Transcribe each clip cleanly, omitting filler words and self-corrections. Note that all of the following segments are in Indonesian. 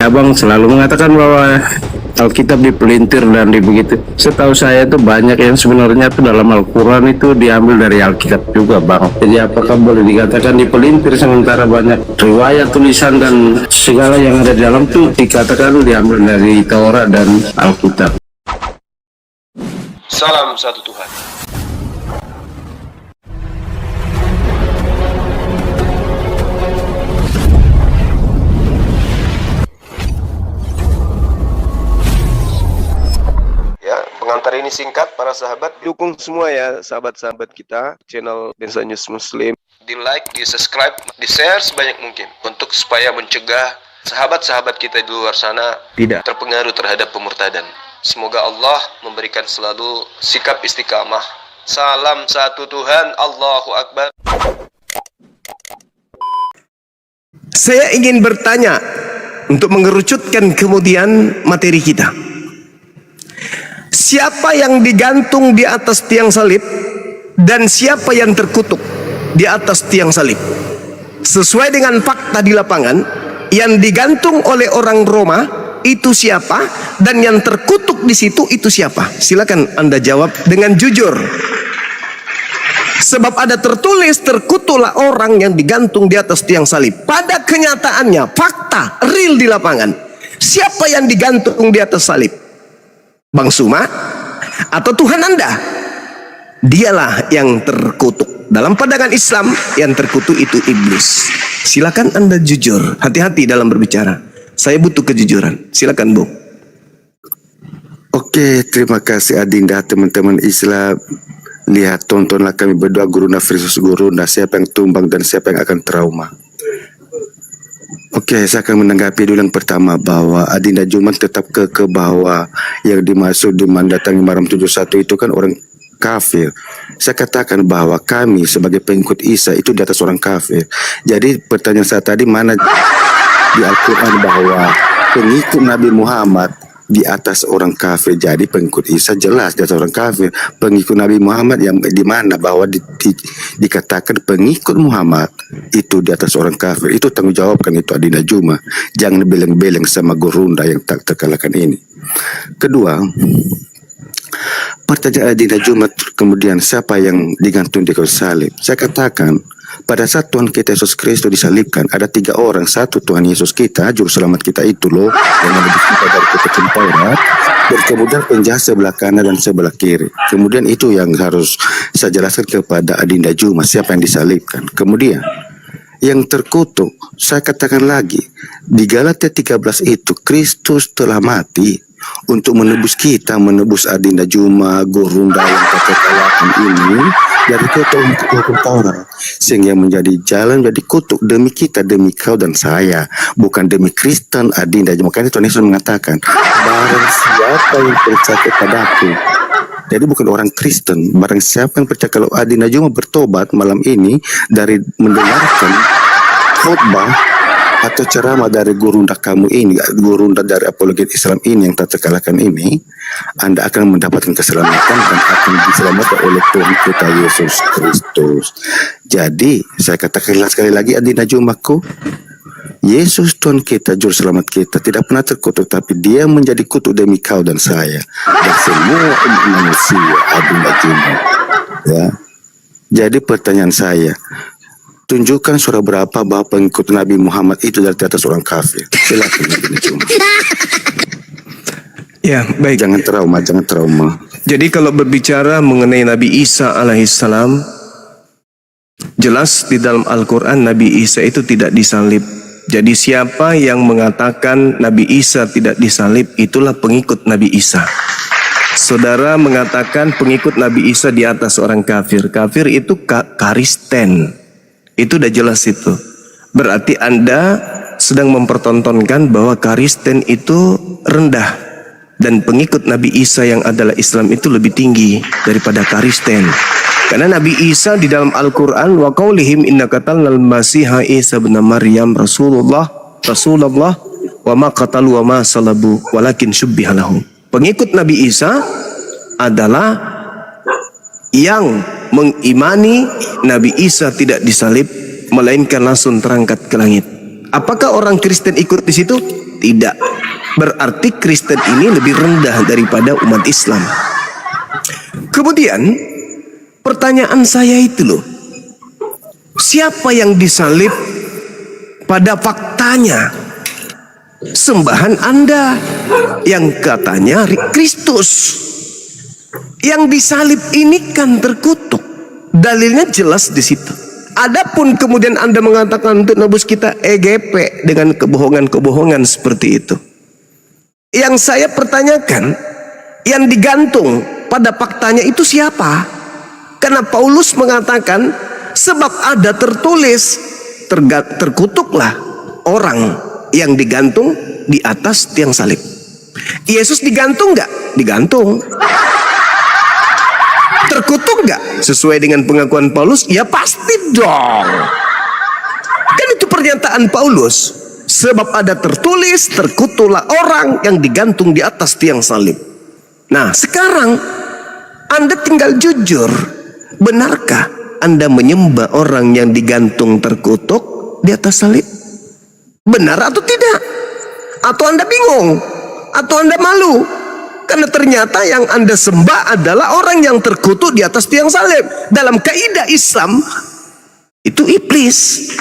abang selalu mengatakan bahwa Alkitab dipelintir dan begitu. Setahu saya itu banyak yang sebenarnya itu dalam Al-Quran itu diambil dari Alkitab juga, bang. Jadi apakah boleh dikatakan dipelintir sementara banyak riwayat, tulisan dan segala yang ada di dalam itu dikatakan diambil dari Taurat dan Alkitab? Salam satu Tuhan. Pengantar ini singkat, para sahabat. Dukung semua ya sahabat-sahabat kita, channel Densa News Muslim. Di like, di subscribe, di share sebanyak mungkin. Untuk supaya mencegah sahabat-sahabat kita di luar sana tidak terpengaruh terhadap pemurtadan. Semoga Allah memberikan selalu sikap istiqamah. Salam satu Tuhan, Allahu Akbar. Saya ingin bertanya untuk mengerucutkan kemudian materi kita. Siapa yang digantung di atas tiang salib dan siapa yang terkutuk di atas tiang salib? Sesuai dengan fakta di lapangan, yang digantung oleh orang Roma itu siapa dan yang terkutuk di situ itu siapa? Silakan Anda jawab dengan jujur. Sebab ada tertulis terkutuklah orang yang digantung di atas tiang salib. Pada kenyataannya, fakta real di lapangan, siapa yang digantung di atas salib? Bang Suma atau Tuhan Anda? Dialah yang terkutuk. Dalam pandangan Islam, yang terkutuk itu iblis. Silakan Anda jujur, hati-hati dalam berbicara. Saya butuh kejujuran. Silakan Bung. Oke, terima kasih Adinda, teman-teman Islam. Lihat, tontonlah kami berdua Gurunda versus Gurunda, siapa yang tumbang dan siapa yang akan trauma. Oke, saya akan menanggapi dulu yang pertama bahwa Adinda Juman tetap ke bahwa yang dimaksud mendatangi Maram 71 itu kan orang kafir. Saya katakan bahwa kami sebagai pengikut Isa itu di atas orang kafir. Jadi pertanyaan saya tadi, mana di Al-Quran bahwa pengikut Nabi Muhammad di atas orang kafir? Jadi pengikut Isa jelas di atas orang kafir. Pengikut Nabi Muhammad yang di mana bahwa dikatakan pengikut Muhammad itu di atas orang kafir. Itu tanggung jawabkan itu Adinda Juma. Jangan beleng-beleng sama Gurunda yang tak terkalahkan ini. Kedua, pertanyaan Adinda Juma kemudian siapa yang digantung di kayu salib? Saya katakan pada saat Tuhan kita Yesus Kristus disalibkan, ada 3 orang. Satu Tuhan Yesus kita, juru selamat kita itu loh, yang mendidik kita dari kekuatan Taurat, dan kemudian penjahat sebelah kanan dan sebelah kiri. Kemudian itu yang harus saya jelaskan kepada Adinda Juma, siapa yang disalibkan. Kemudian yang terkutuk, saya katakan lagi, di Galatia 13 itu Kristus telah mati untuk menebus kita, menebus Adinda Juma, Gurunda yang terkalahkan ini dari hukum Taurat, sehingga menjadi jalan jadi kutuk demi kita, demi kau dan saya, bukan demi Kristen Adinda. Makanya Tuhan Yesus mengatakan, barang siapa yang percaya kepadaku, jadi bukan orang Kristen, barang siapa yang percaya. Kalau Adinda Juma bertobat malam ini dari mendengarkan khotbah atau ceramah dari Gurunda kamu ini, Gurunda dari Apologet Islam ini yang tak terkalahkan ini, Anda akan mendapatkan keselamatan dan akan diselamatkan oleh Tuhan kita Yesus Kristus. Jadi saya katakan sekali lagi Adinda Jumaku, Yesus Tuhan kita, juru selamat kita, tidak pernah terkutuk, tapi dia menjadi kutuk demi kau dan saya dan semua umat manusia. Adinda Juma, ya. Jadi pertanyaan saya, tunjukkan surah berapa bahwa pengikut Nabi Muhammad itu dari atas orang kafir. Silakan Adinda Juma. Ya, baik. Jangan trauma. Jadi kalau berbicara mengenai Nabi Isa alaihissalam, jelas di dalam Al-Quran Nabi Isa itu tidak disalib. Jadi siapa yang mengatakan Nabi Isa tidak disalib, itulah pengikut Nabi Isa. Saudara mengatakan pengikut Nabi Isa di atas orang kafir. Kafir itu Kristen. Itu udah jelas itu. Berarti Anda sedang mempertontonkan bahwa Kristen itu rendah dan pengikut Nabi Isa yang adalah Islam itu lebih tinggi daripada Kristen. Karena Nabi Isa di dalam Al-Quran, wa qaulihim inna qatalnal masiha Isa bin Maryam Rasulullah wa ma qatalu wa ma salabu walakin syubbiha lahum. Pengikut Nabi Isa adalah yang mengimani Nabi Isa tidak disalib, melainkan langsung terangkat ke langit. Apakah orang Kristen ikut di situ? Tidak. Berarti Kristen ini lebih rendah daripada umat Islam. Kemudian pertanyaan saya itu loh, siapa yang disalib pada faktanya? Sembahan Anda yang katanya Kristus. Yang disalib ini kan terkutuk. Dalilnya jelas di situ. Adapun kemudian Anda mengatakan untuk nebus kita EGP dengan kebohongan-kebohongan seperti itu. Yang saya pertanyakan, yang digantung pada faktanya itu siapa? Karena Paulus mengatakan, sebab ada tertulis, terkutuklah orang yang digantung di atas tiang salib. Yesus digantung nggak? Digantung. Terkutuk nggak? Sesuai dengan pengakuan Paulus, ya pasti dong. Kan itu pernyataan Paulus. Sebab ada tertulis, terkutuklah orang yang digantung di atas tiang salib. Nah, sekarang Anda tinggal jujur. Benarkah Anda menyembah orang yang digantung terkutuk di atas salib? Benar atau tidak? Atau Anda bingung? Atau Anda malu? Karena ternyata yang Anda sembah adalah orang yang terkutuk di atas tiang salib. Dalam kaidah Islam, itu iblis.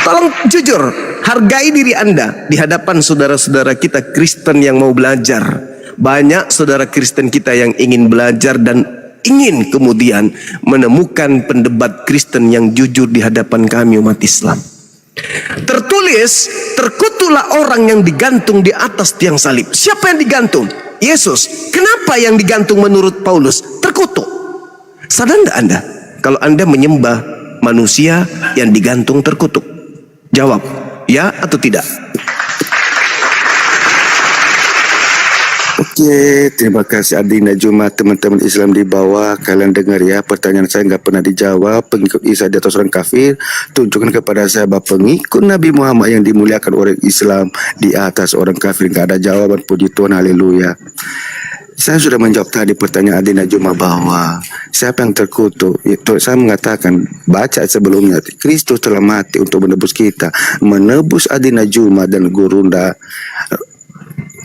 Tolong jujur, hargai diri Anda di hadapan saudara-saudara kita Kristen yang mau belajar. Banyak saudara Kristen kita yang ingin belajar dan ingin kemudian menemukan pendebat Kristen yang jujur di hadapan kami umat Islam. Tertulis, terkutuklah orang yang digantung di atas tiang salib. Siapa yang digantung? Yesus. Kenapa yang digantung menurut Paulus? Terkutuk. Sadar tidak Anda kalau Anda menyembah manusia yang digantung terkutuk? Jawab, ya atau tidak? Oke, terima kasih Adina Juma, teman-teman Islam di bawah. Kalian dengar ya, pertanyaan saya nggak pernah dijawab. Pengikut Isa di atas orang kafir, tunjukkan kepada saya bahwa pengikut Nabi Muhammad yang dimuliakan orang Islam di atas orang kafir. Nggak ada jawaban, puji Tuhan, haleluya. Saya sudah menjawab tadi pertanyaan Adina Juma bahwa siapa yang terkutuk. Itu saya mengatakan, baca sebelumnya, Kristus telah mati untuk menebus kita, menebus Adina Juma dan Gurunda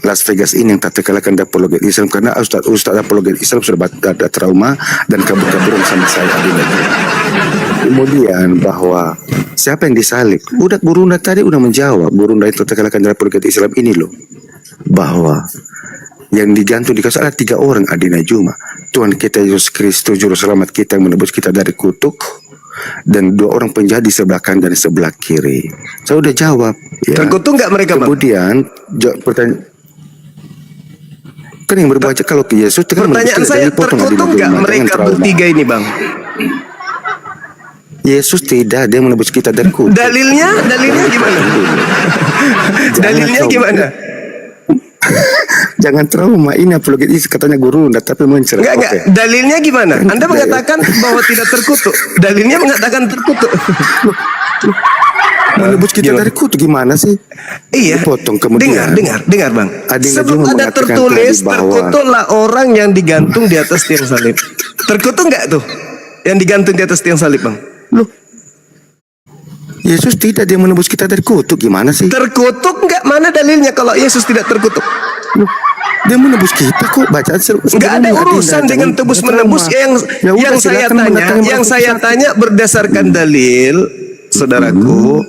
Las Vegas ini yang tak terkalahkan dari apologet Islam, karena Ustaz apologet Islam sudah ada trauma dan kabur-kaburan sama saya Adina Juma. Kemudian bahwa siapa yang disalib, udah Gurunda tadi udah menjawab. Gurunda itu terkalahkan dari apologet Islam ini loh, bahwa yang digantung di kasus ada 3 orang Adina Juma. Tuhan kita Yesus Kristus juru selamat kita yang menebus kita dari kutuk, dan 2 orang penjahat di sebelah kanan dan sebelah kiri. Saya udah jawab ya. Terkutuk nggak mereka, Bang? Kemudian pertanyaan kan yang berbaca kalau ke Yesus kan pertanyaan saya, terkutuk nggak mereka bertiga ini, Bang? Yesus tidak, dia menebus kita dari kutuk. Dalilnya gimana? Dalilnya gimana? Jangan trauma, ini apologet katanya guru, tapi mencerah. Enggak. Dalilnya gimana? Anda mengatakan bahwa tidak terkutuk. Dalilnya mengatakan terkutuk. Menebus kita dari kutuk gimana sih? Iya. Potong kemudian. Dengar Bang. Sebab ada tertulis, terkutuklah orang yang digantung di atas tiang salib. Terkutuk enggak tuh? Yang digantung di atas tiang salib, Bang? Loh, Yesus tidak, dia menebus kita dari kutuk, gimana sih? Terkutuk enggak? Mana dalilnya kalau Yesus tidak terkutuk? Loh, dia menebus kita kok, bacaan enggak ada urusan dengan tebus menebus. Yang saya tanya berdasarkan dalil, saudaraku,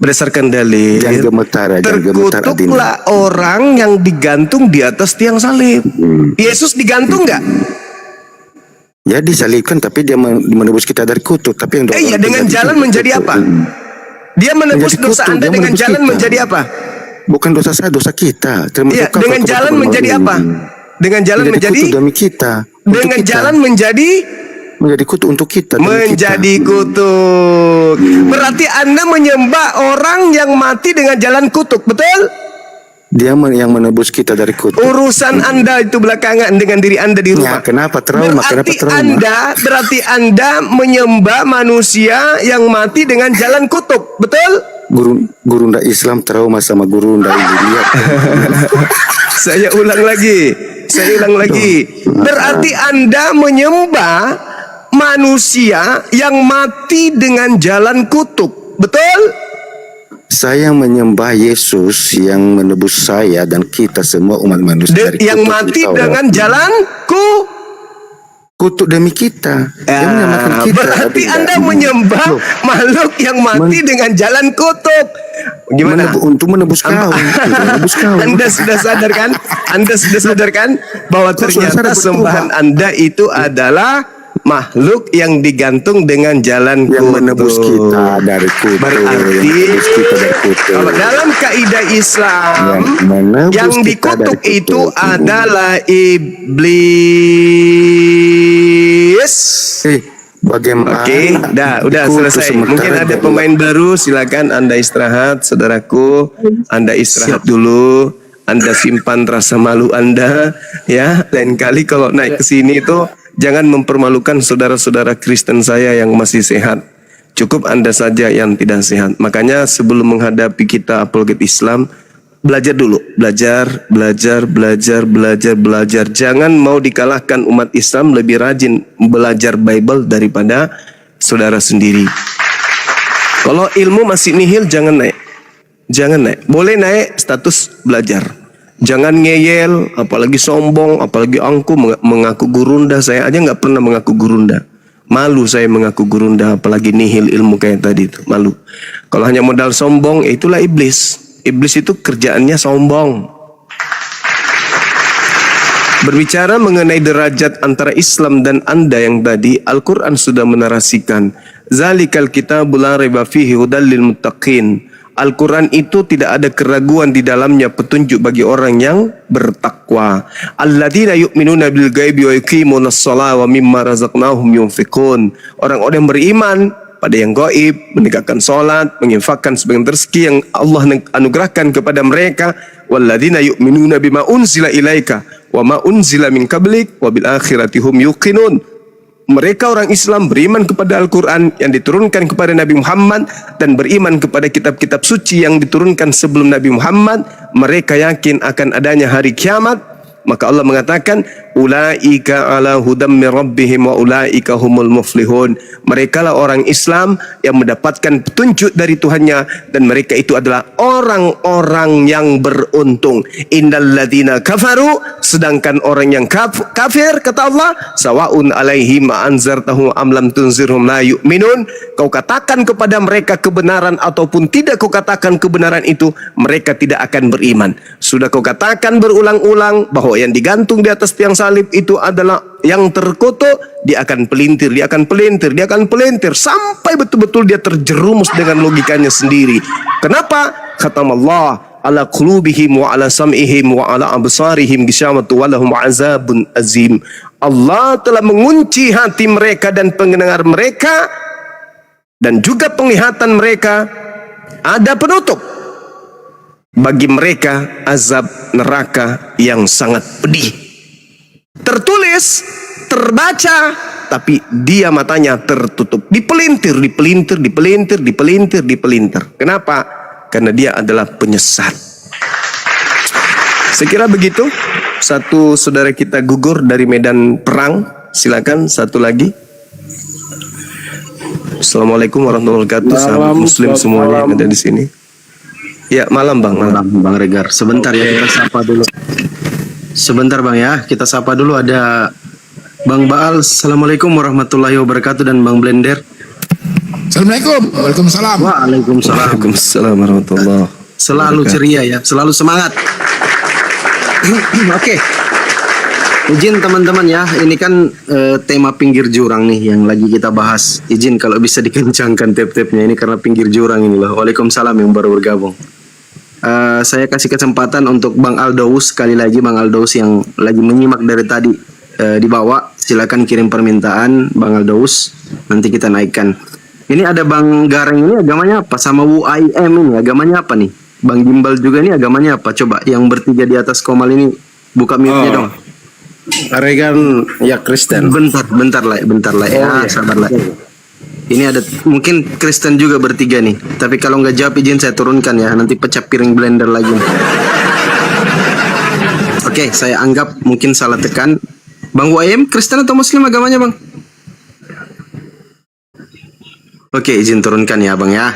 berdasarkan dalil. Jangan gemetar, terkutuklah orang yang digantung di atas tiang salib. Yesus digantung enggak? Ya disalibkan, tapi dia menebus kita dari kutuk. Tapi yang iya, dengan jalan menjadi apa? Dia menebus dosa Anda dengan jalan menjadi apa? Bukan dosa saya, dosa kita. Iya, dengan jalan menjadi apa? Dengan jalan menjadi kutuk demi kita. Dengan jalan menjadi kutuk untuk kita. Menjadi kutuk. Berarti Anda menyembah orang yang mati dengan jalan kutuk, betul? Dia yang menebus kita dari kutuk. Urusan Anda itu belakangan dengan diri Anda di rumah. Ya, kenapa trauma? Berarti Anda menyembah manusia yang mati dengan jalan kutuk, betul? Gurunda Islam trauma sama gurunda ini. Lihat. Saya ulang lagi. Berarti Anda menyembah manusia yang mati dengan jalan kutuk, betul? Saya menyembah Yesus yang menebus saya dan kita semua umat manusia dari yang kutuk mati Taurat. dengan jalanku. Kutuk demi kita. Dia menyelamatkan kita. Berarti Tapi Anda tidak. menyembah Loh, makhluk yang mati dengan jalan kutuk. Gimana? untuk menebus kau. Untuk menebus kau. Anda sudah sadar kan? Anda sudah sadar kan bahwa Kau sudah ternyata sadar betul, sembahan Pak. Anda itu adalah makhluk yang digantung dengan jalan Yang kutuk. menebus kita dari kutuk. Berarti Yang menebus kita dari kutuk. kalau dalam kaidah Islam Yang menebus yang kita dikutuk dari kutuk. itu adalah iblis. Bagaimana? Oke, udah dikutuk selesai. sementara Mungkin ada jadi- pemain baru, silakan Anda istirahat, saudaraku. Anda istirahat dulu. Anda simpan rasa malu Anda, ya. Lain kali kalau naik ke sini itu jangan mempermalukan saudara-saudara Kristen saya yang masih sehat. Cukup Anda saja yang tidak sehat. Makanya sebelum menghadapi kita apologet Islam, belajar dulu, belajar. Jangan mau dikalahkan umat Islam lebih rajin belajar Bible daripada saudara sendiri. Kalau ilmu masih nihil, jangan naik. Boleh naik status belajar. Jangan ngeyel, apalagi sombong, apalagi angku mengaku gurunda. Saya aja nggak pernah mengaku gurunda. Malu saya mengaku gurunda, apalagi nihil ilmu kayak tadi itu. Malu. Kalau hanya modal sombong, itulah iblis. Iblis itu kerjaannya sombong. Berbicara mengenai derajat antara Islam dan Anda yang tadi, Al-Quran sudah menarasikan, Zalikal kitabul la raiba fihi hudal lil muttaqin. Al-Quran itu tidak ada keraguan di dalamnya, petunjuk bagi orang yang bertakwa. Alladzina yu'minuna bil ghaibi wa yuqimunas sholata wa mimma razaqnahum yunfiqun. Orang-orang yang beriman pada yang gaib, menegakkan salat, menginfakkan sebagian rezeki yang Allah anugerahkan kepada mereka. Walladzina yu'minuna bima unzila ilaika wa ma unzila min qablik wa bil akhirati hum yuqinun. Mereka orang Islam beriman kepada Al-Quran yang diturunkan kepada Nabi Muhammad dan beriman kepada kitab-kitab suci yang diturunkan sebelum Nabi Muhammad. Mereka yakin akan adanya hari kiamat. Maka Allah mengatakan, Ulaika ala hudam min rabbihim wa ulaika humul muflihun. Mereka lah orang Islam yang mendapatkan petunjuk dari Tuhannya dan mereka itu adalah orang-orang yang beruntung. Innal ladzina kafaru, sedangkan orang yang kafir kata Allah, sawaun alaihim anzartahum am lam tunzirhum la yu'minun. Kau katakan kepada mereka kebenaran ataupun tidak kau katakan kebenaran itu, mereka tidak akan beriman. Sudah kau katakan berulang-ulang bahwa yang digantung di atas tiang salib itu adalah yang terkutuk, dia akan pelintir sampai betul-betul dia terjerumus dengan logikanya sendiri. Kenapa? Khatamallah ala qulubihim wa ala sam'ihim wa ala absarihim gishamatu wa lahum azabun azim. Allah telah mengunci hati mereka dan pendengar mereka dan juga penglihatan mereka. Ada penutup. Bagi mereka azab neraka yang sangat pedih. Tertulis, terbaca, tapi dia matanya tertutup. Dipelintir. Kenapa? Karena dia adalah penyesat. Saya kira begitu. Satu saudara kita gugur dari medan perang. Silakan satu lagi. Assalamualaikum warahmatullahi wabarakatuh. Sahabat muslim semuanya yang ada di sini. Ya, malam Bang. Bang Regar. Sebentar ya, kita sapa dulu. Sebentar Bang ya, kita sapa dulu. Ada Bang Baal. Assalamualaikum warahmatullahi wabarakatuh. Dan Bang Blender. Assalamualaikum. Waalaikumsalam. Waalaikumsalam. Waalaikumsalam warahmatullahi. Selalu ceria ya, selalu semangat. Oke. Izin teman-teman ya, ini kan tema pinggir jurang nih yang lagi kita bahas. Izin kalau bisa dikencangkan tap-tapnya ini karena pinggir jurang ini loh. Waalaikumsalam yang baru bergabung. Saya kasih kesempatan untuk Bang Aldaus sekali lagi, Bang Aldaus yang lagi menyimak dari tadi di bawah, silakan kirim permintaan Bang Aldaus, nanti kita naikkan. Ini ada Bang Gareng, ini agamanya apa? Sama UIM ini agamanya apa nih? Bang Gimbal juga ini agamanya apa? Coba yang bertiga di atas Komal ini buka mute-nya dong. Regan ya Kristen. Bentar lah ya, sabar lah. Ini ada mungkin Kristen juga bertiga nih. Tapi kalau nggak jawab izin saya turunkan ya. Nanti pecah piring blender lagi. Oke, saya anggap mungkin salah tekan. Bang Waim Kristen atau Muslim agamanya Bang? Oke, izin turunkan ya Bang ya.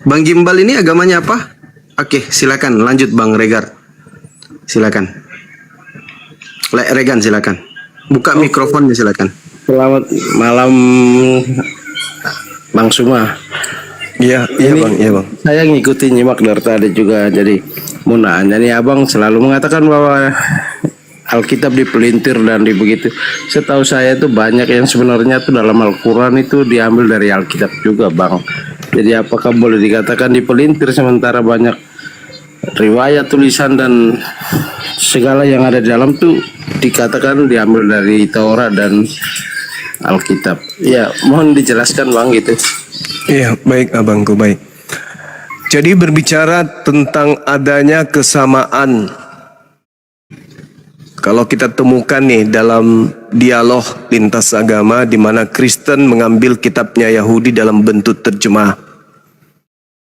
Bang Gimbal ini agamanya apa? Oke, silakan lanjut Bang Regar. Silakan. Regan silakan. Buka mikrofonnya silakan. Selamat malam Bang Suma. Iya, Bang, iya Bang. Saya ngikutin nyimak dari tadi juga, jadi mau nanya nih, abang selalu mengatakan bahwa Alkitab dipelintir dan begitu. Setahu saya tuh banyak yang sebenarnya tuh dalam Al-Quran itu diambil dari Alkitab juga, Bang. Jadi apakah boleh dikatakan dipelintir sementara banyak riwayat, tulisan dan segala yang ada di dalam tuh dikatakan diambil dari Taurat dan Alkitab? Ya, mohon dijelaskan Bang gitu. Iya, baik abangku, baik. Jadi berbicara tentang adanya kesamaan, kalau kita temukan nih dalam dialog lintas agama di mana Kristen mengambil kitabnya Yahudi dalam bentuk terjemah.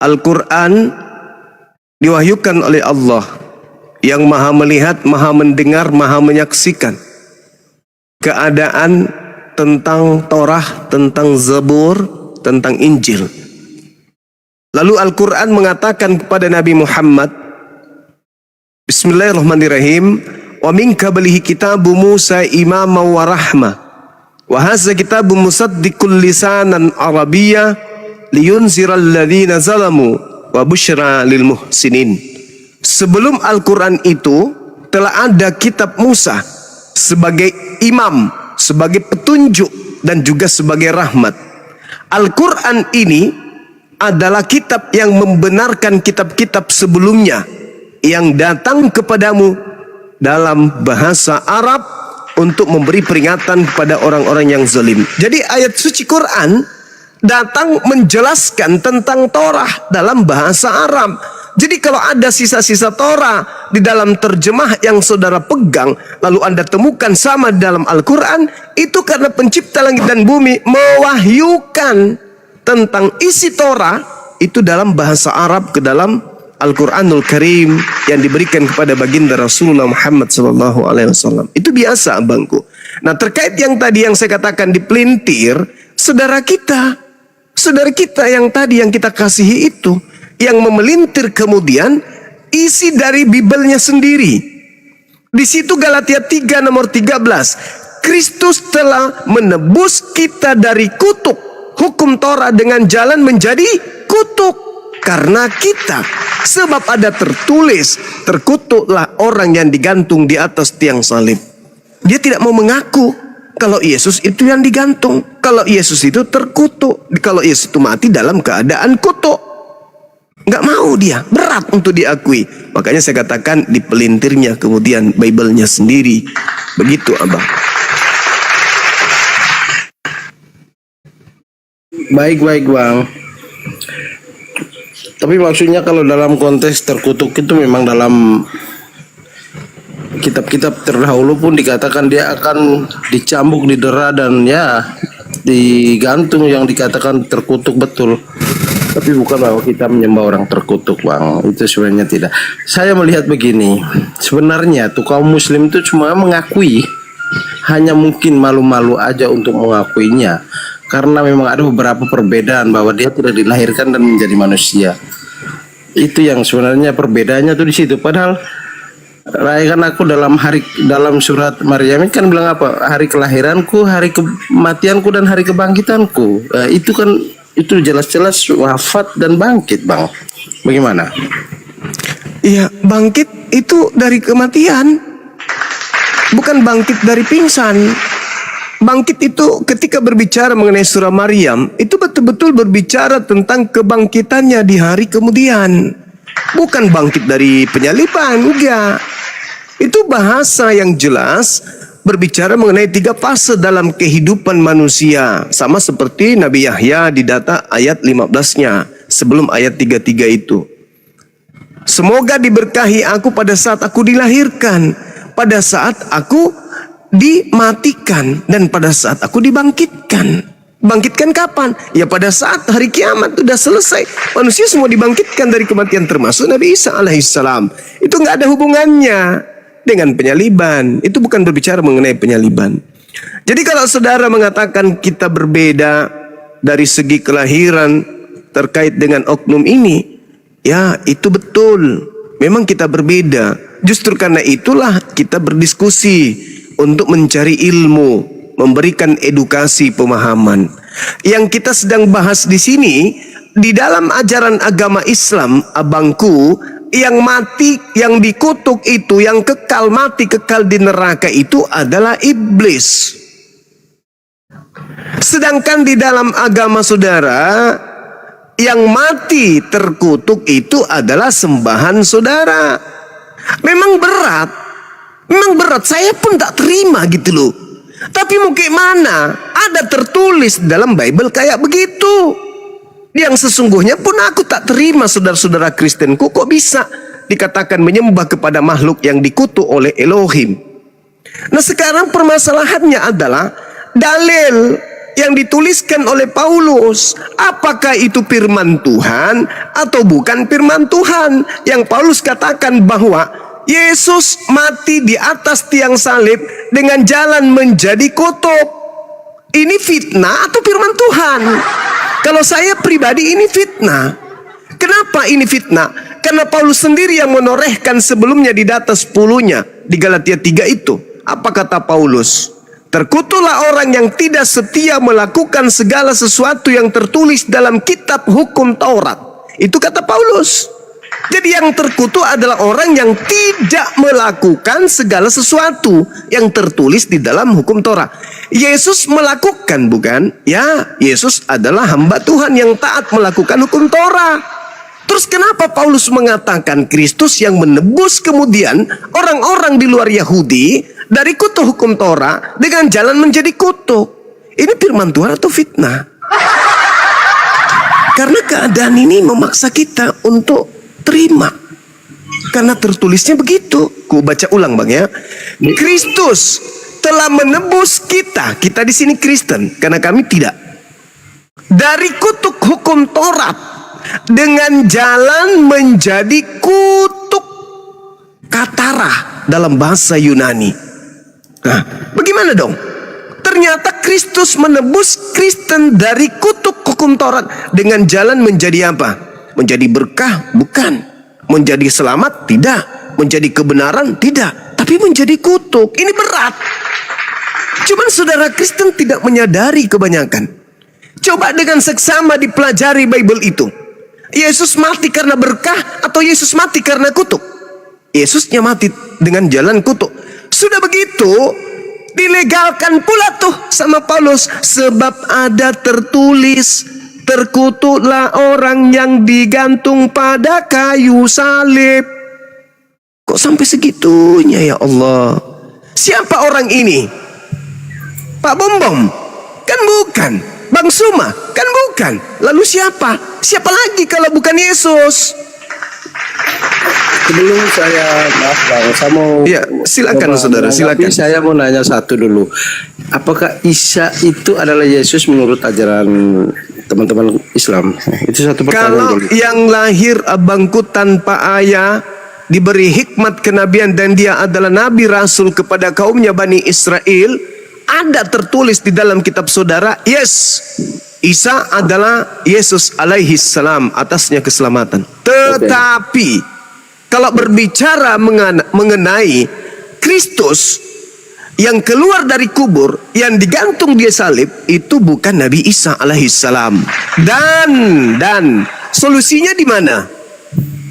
Al-Quran diwahyukan oleh Allah yang maha melihat, maha mendengar, maha menyaksikan keadaan tentang Torah, tentang Zabur, tentang Injil. Lalu Al-Quran mengatakan kepada Nabi Muhammad, Bismillahirrahmanirrahim, wa min qablihi kitabu Musa imama wa rahmah wa hadza kitabu musaddiqul lisanan arabiyya liyunziral ladzina zalamu wa busyra lil muhsinin. Sebelum Al-Quran itu telah ada kitab Musa sebagai imam, sebagai petunjuk dan juga sebagai rahmat. Al-Quran ini adalah kitab yang membenarkan kitab-kitab sebelumnya yang datang kepadamu dalam bahasa Arab untuk memberi peringatan kepada orang-orang yang zalim. Jadi ayat suci Quran datang menjelaskan tentang Torah dalam bahasa Arab. Jadi kalau ada sisa-sisa Torah di dalam terjemah yang saudara pegang, lalu Anda temukan sama dalam Al-Quran, itu karena pencipta langit dan bumi mewahyukan tentang isi Torah itu dalam bahasa Arab ke dalam Al-Quranul Karim yang diberikan kepada baginda Rasulullah Muhammad SAW. Itu biasa abangku. Nah, terkait yang tadi yang saya katakan dipelintir, saudara kita yang tadi yang kita kasihi itu, yang memelintir kemudian isi dari Bibelnya sendiri. Di situ Galatia 3 nomor 13, Kristus telah menebus kita dari kutuk hukum Torah dengan jalan menjadi kutuk karena kita, sebab ada tertulis, terkutuklah orang yang digantung di atas tiang salib. Dia tidak mau mengaku kalau Yesus itu yang digantung, kalau Yesus itu terkutuk, kalau Yesus itu mati dalam keadaan kutuk. Nggak mau dia, berat untuk diakui. Makanya saya katakan dipelintirnya kemudian Bible-nya sendiri. Begitu abang. Baik Bang. Tapi maksudnya kalau dalam konteks terkutuk itu memang dalam kitab-kitab terdahulu pun dikatakan dia akan dicambuk, didera dan ya digantung, yang dikatakan terkutuk betul. Tapi bukan bahwa kita menyembah orang terkutuk Bang. Itu sebenarnya tidak. Saya melihat begini, sebenarnya tuh kaum muslim itu cuma mengakui, hanya mungkin malu-malu aja untuk mengakuinya. Karena memang ada beberapa perbedaan bahwa dia tidak dilahirkan dan menjadi manusia. Itu yang sebenarnya perbedaannya tuh di situ. Padahal rayakan aku dalam surat Maryam kan bilang apa? Hari kelahiranku, hari kematianku dan hari kebangkitanku. Itu kan itu jelas-jelas wafat dan bangkit, Bang. Bagaimana? Iya, bangkit itu dari kematian, bukan bangkit dari pingsan. Bangkit itu ketika berbicara mengenai surah Maryam, itu betul-betul berbicara tentang kebangkitannya di hari kemudian. Bukan bangkit dari penyaliban, enggak. Itu bahasa yang jelas berbicara mengenai 3 fase dalam kehidupan manusia. Sama seperti Nabi Yahya di data ayat 15-nya, sebelum ayat 33 itu. Semoga diberkahi aku pada saat aku dilahirkan, pada saat aku dimatikan, dan pada saat aku dibangkitkan. Bangkitkan kapan? Ya pada saat hari kiamat sudah selesai. Manusia semua dibangkitkan dari kematian, termasuk Nabi Isa alaihissalam. Itu nggak ada hubungannya dengan penyaliban. Itu bukan berbicara mengenai penyaliban. Jadi kalau saudara mengatakan kita berbeda dari segi kelahiran, terkait dengan oknum ini. Ya, itu betul. Memang kita berbeda. Justru karena itulah kita berdiskusi untuk mencari ilmu, memberikan edukasi pemahaman. Yang kita sedang bahas di sini, di dalam ajaran agama Islam, abangku, yang mati, yang dikutuk itu, yang kekal mati, kekal di neraka itu adalah iblis. Sedangkan di dalam agama saudara, yang mati terkutuk itu adalah sembahan saudara. Memang berat, saya pun tak terima gitu loh. Tapi mau kayak mana? Ada tertulis dalam Bible kayak begitu. Yang sesungguhnya pun aku tak terima, saudara-saudara Kristenku, kok bisa dikatakan menyembah kepada makhluk yang dikutuk oleh Elohim. Nah sekarang permasalahannya adalah dalil yang dituliskan oleh Paulus, apakah itu firman Tuhan atau bukan firman Tuhan? Yang Paulus katakan bahwa Yesus mati di atas tiang salib dengan jalan menjadi kutub. Ini fitnah atau firman Tuhan? Kalau saya pribadi ini fitnah. Kenapa ini fitnah? Karena Paulus sendiri yang menorehkan sebelumnya di data 10-nya di Galatia 3 itu. Apa kata Paulus? Terkutuklah orang yang tidak setia melakukan segala sesuatu yang tertulis dalam kitab hukum Taurat. Itu kata Paulus. Jadi yang terkutuk adalah orang yang tidak melakukan segala sesuatu yang tertulis di dalam hukum Taurat. Yesus melakukan, bukan? Ya, Yesus adalah hamba Tuhan yang taat melakukan hukum Taurat. Terus kenapa Paulus mengatakan Kristus yang menebus kemudian orang-orang di luar Yahudi dari kutuk hukum Taurat dengan jalan menjadi kutuk? Ini firman Tuhan atau fitnah? Karena keadaan ini memaksa kita untuk terima. Karena tertulisnya begitu. Ku baca ulang bang ya. Kristus telah menebus kita. Kita di sini Kristen, karena kami tidak. Dari kutuk hukum Taurat dengan jalan menjadi kutuk katara dalam bahasa Yunani. Nah, bagaimana dong? Ternyata Kristus menebus Kristen dari kutuk hukum Taurat dengan jalan menjadi apa? Menjadi berkah? Bukan. Menjadi selamat? Tidak. Menjadi kebenaran? Tidak. Tapi menjadi kutuk. Ini berat. Cuman saudara Kristen tidak menyadari kebanyakan. Coba dengan seksama dipelajari Bible itu. Yesus mati karena berkah atau Yesus mati karena kutuk? Yesusnya mati dengan jalan kutuk. Sudah begitu, dilegalkan pula tuh sama Paulus. Sebab ada tertulis, terkutuklah orang yang digantung pada kayu salib. Kok sampai segitunya ya Allah? Siapa orang ini? Pak Bombom? Kan bukan. Bang Suma? Kan bukan. Lalu siapa? Siapa lagi kalau bukan Yesus? Sebelum saya maaf bang, saya mau Ya, silakan saudara, silakan. Tapi saya mau nanya satu dulu. Apakah Isa itu adalah Yesus menurut ajaran teman-teman Islam? Itu satu pertanyaan Kalau dulu. yang lahir abangku tanpa ayah, diberi hikmat kenabian dan dia adalah nabi rasul kepada kaumnya Bani Israel, ada tertulis di dalam kitab saudara, yes, Isa adalah Yesus alaihi salam, atasnya keselamatan. Tetapi kalau berbicara mengenai Kristus yang keluar dari kubur, yang digantung di salib, itu bukan Nabi Isa alaihi salam. Dan solusinya di mana?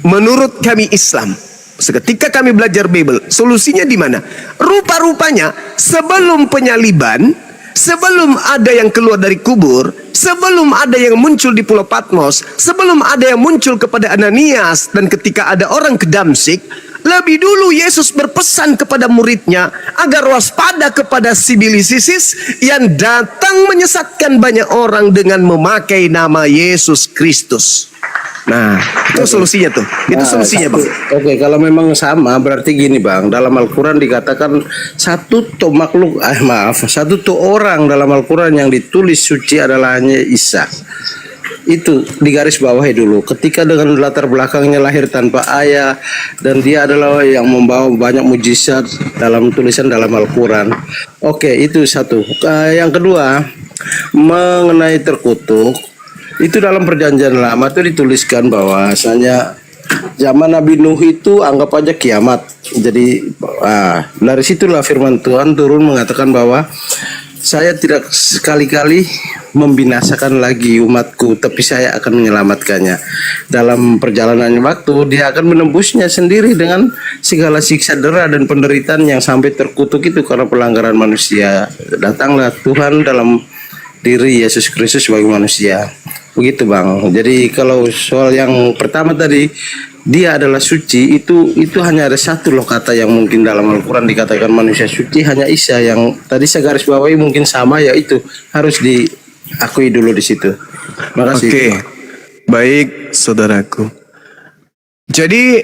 Menurut kami Islam, seketika kami belajar Bible, solusinya di mana? Rupa-rupanya sebelum penyaliban, sebelum ada yang keluar dari kubur, sebelum ada yang muncul di Pulau Patmos, sebelum ada yang muncul kepada Ananias, dan ketika ada orang ke Damsyik, lebih dulu Yesus berpesan kepada muridnya agar waspada kepada sibilisisis yang datang menyesatkan banyak orang dengan memakai nama Yesus Kristus. Nah, itu solusinya tuh. Itu solusinya, Bang. Oke, kalau memang sama berarti gini bang. Dalam Al-Quran dikatakan satu tuh orang dalam Al-Quran yang ditulis suci adalah hanya Isa. Itu digaris bawahi dulu. Ketika dengan latar belakangnya lahir tanpa ayah dan dia adalah yang membawa banyak mujizat dalam tulisan dalam Al-Quran. Oke, itu satu. Yang kedua mengenai terkutuk. Itu dalam perjanjian lama itu dituliskan bahwasanya zaman Nabi Nuh itu anggap aja kiamat. Jadi dari situlah firman Tuhan turun mengatakan bahwa saya tidak sekali-kali membinasakan lagi umatku, tapi saya akan menyelamatkannya. Dalam perjalanan waktu, dia akan menembusnya sendiri dengan segala siksa dera dan penderitaan yang sampai terkutuk itu karena pelanggaran manusia. Datanglah Tuhan dalam diri Yesus Kristus sebagai manusia. Begitu Bang. Jadi kalau soal yang pertama tadi, dia adalah suci, itu hanya ada satu loh kata yang mungkin dalam Al-Quran dikatakan manusia suci, hanya Isa. Yang tadi saya garis bawahi mungkin sama, yaitu harus diakui dulu di situ. Makasih. Oke, baik saudaraku. Jadi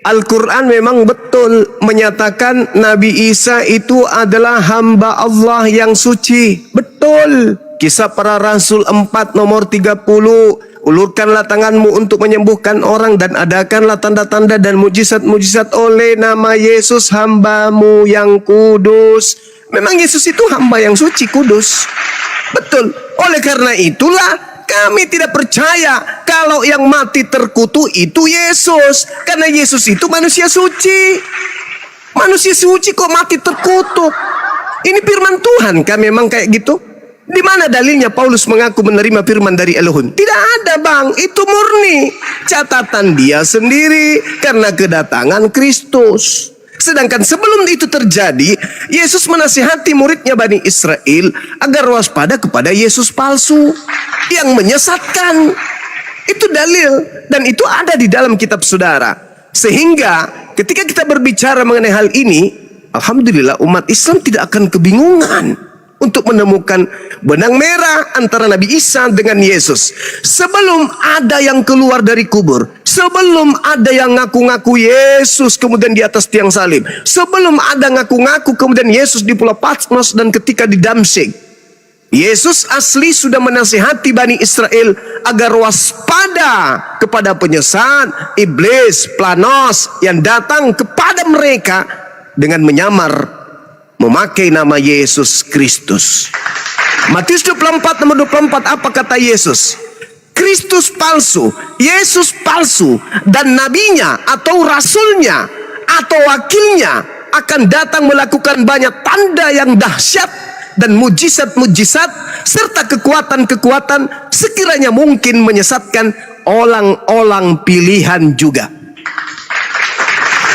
Al-Quran memang betul menyatakan Nabi Isa itu adalah hamba Allah yang suci. Betul. Kisah Para Rasul 4 nomor 30. Ulurkanlah tanganmu untuk menyembuhkan orang dan adakanlah tanda-tanda dan mujizat-mujizat oleh nama Yesus hambamu yang kudus. Memang Yesus itu hamba yang suci, kudus. Betul. Oleh karena itulah kami tidak percaya kalau yang mati terkutuk itu Yesus. Karena Yesus itu manusia suci. Manusia suci kok mati terkutuk? Ini firman Tuhan kan memang kayak gitu? Di mana dalilnya Paulus mengaku menerima firman dari Elohim? Tidak ada Bang, itu murni catatan dia sendiri karena kedatangan Kristus. Sedangkan sebelum itu terjadi, Yesus menasihati muridnya Bani Israel agar waspada kepada Yesus palsu yang menyesatkan. Itu dalil dan itu ada di dalam kitab saudara. Sehingga ketika kita berbicara mengenai hal ini, alhamdulillah umat Islam tidak akan kebingungan untuk menemukan benang merah antara Nabi Isa dengan Yesus. Sebelum ada yang keluar dari kubur, sebelum ada yang ngaku-ngaku Yesus kemudian di atas tiang salib, sebelum ada ngaku-ngaku kemudian Yesus di Pulau Patmos dan ketika di Damsyik, Yesus asli sudah menasihati Bani Israel agar waspada kepada penyesat, iblis, planos yang datang kepada mereka dengan menyamar memakai nama Yesus Kristus. Matius 24 nomor 24, apa kata Yesus? Kristus palsu, Yesus palsu, dan nabinya atau rasulnya atau wakilnya akan datang melakukan banyak tanda yang dahsyat dan mujizat-mujizat serta kekuatan-kekuatan sekiranya mungkin menyesatkan orang-orang pilihan juga.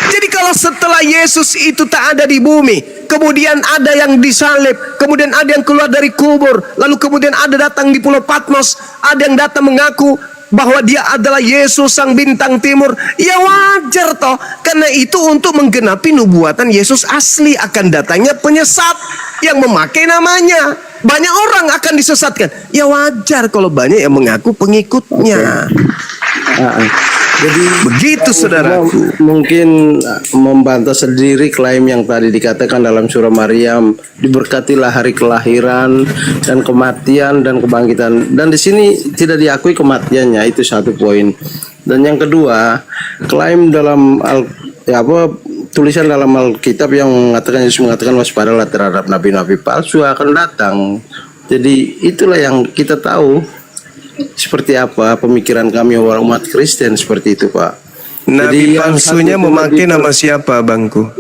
Jadi kalau setelah Yesus itu tak ada di bumi, kemudian ada yang disalib, kemudian ada yang keluar dari kubur, lalu kemudian ada datang di Pulau Patmos, ada yang datang mengaku bahwa dia adalah Yesus sang bintang timur, ya wajar toh, karena itu untuk menggenapi nubuatan Yesus asli akan datangnya penyesat yang memakai namanya. Banyak orang akan disesatkan, ya wajar kalau banyak yang mengaku pengikutnya. Jadi begitu saudaraku. Mungkin membantah sendiri klaim yang tadi dikatakan dalam surah Maryam, diberkatilah hari kelahiran dan kematian dan kebangkitan. Dan di sini tidak diakui kematiannya, itu satu poin. Dan yang kedua, klaim dalam tulisan dalam Alkitab yang mengatakan Yesus mengatakan waspadalah terhadap nabi-nabi palsu akan datang. Jadi itulah yang kita tahu seperti apa pemikiran kami orang umat Kristen seperti itu Pak. Nabi Jadi palsunya memakai nama siapa Bangku?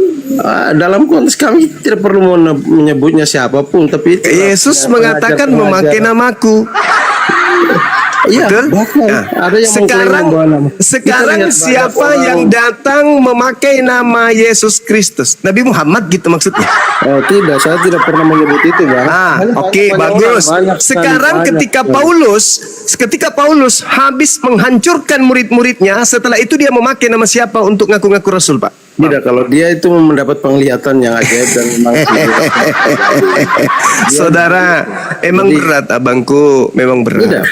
Dalam konteks kami tidak perlu menyebutnya siapapun, tapi Yesus mengatakan memakai namaku. Iya, betul? Nah, ada yang sekarang siapa yang datang memakai nama Yesus Kristus? Nabi Muhammad gitu maksudnya? Oh tidak, saya tidak pernah menyebut itu Bang. Oke, bagus. Sekarang ketika Paulus habis menghancurkan murid-muridnya, setelah itu dia memakai nama siapa untuk ngaku-ngaku Rasul Pak? Tidak, kalau dia itu mendapat penglihatan yang ajaib dan memang saudara, emang berat abangku, memang berat. Tidak.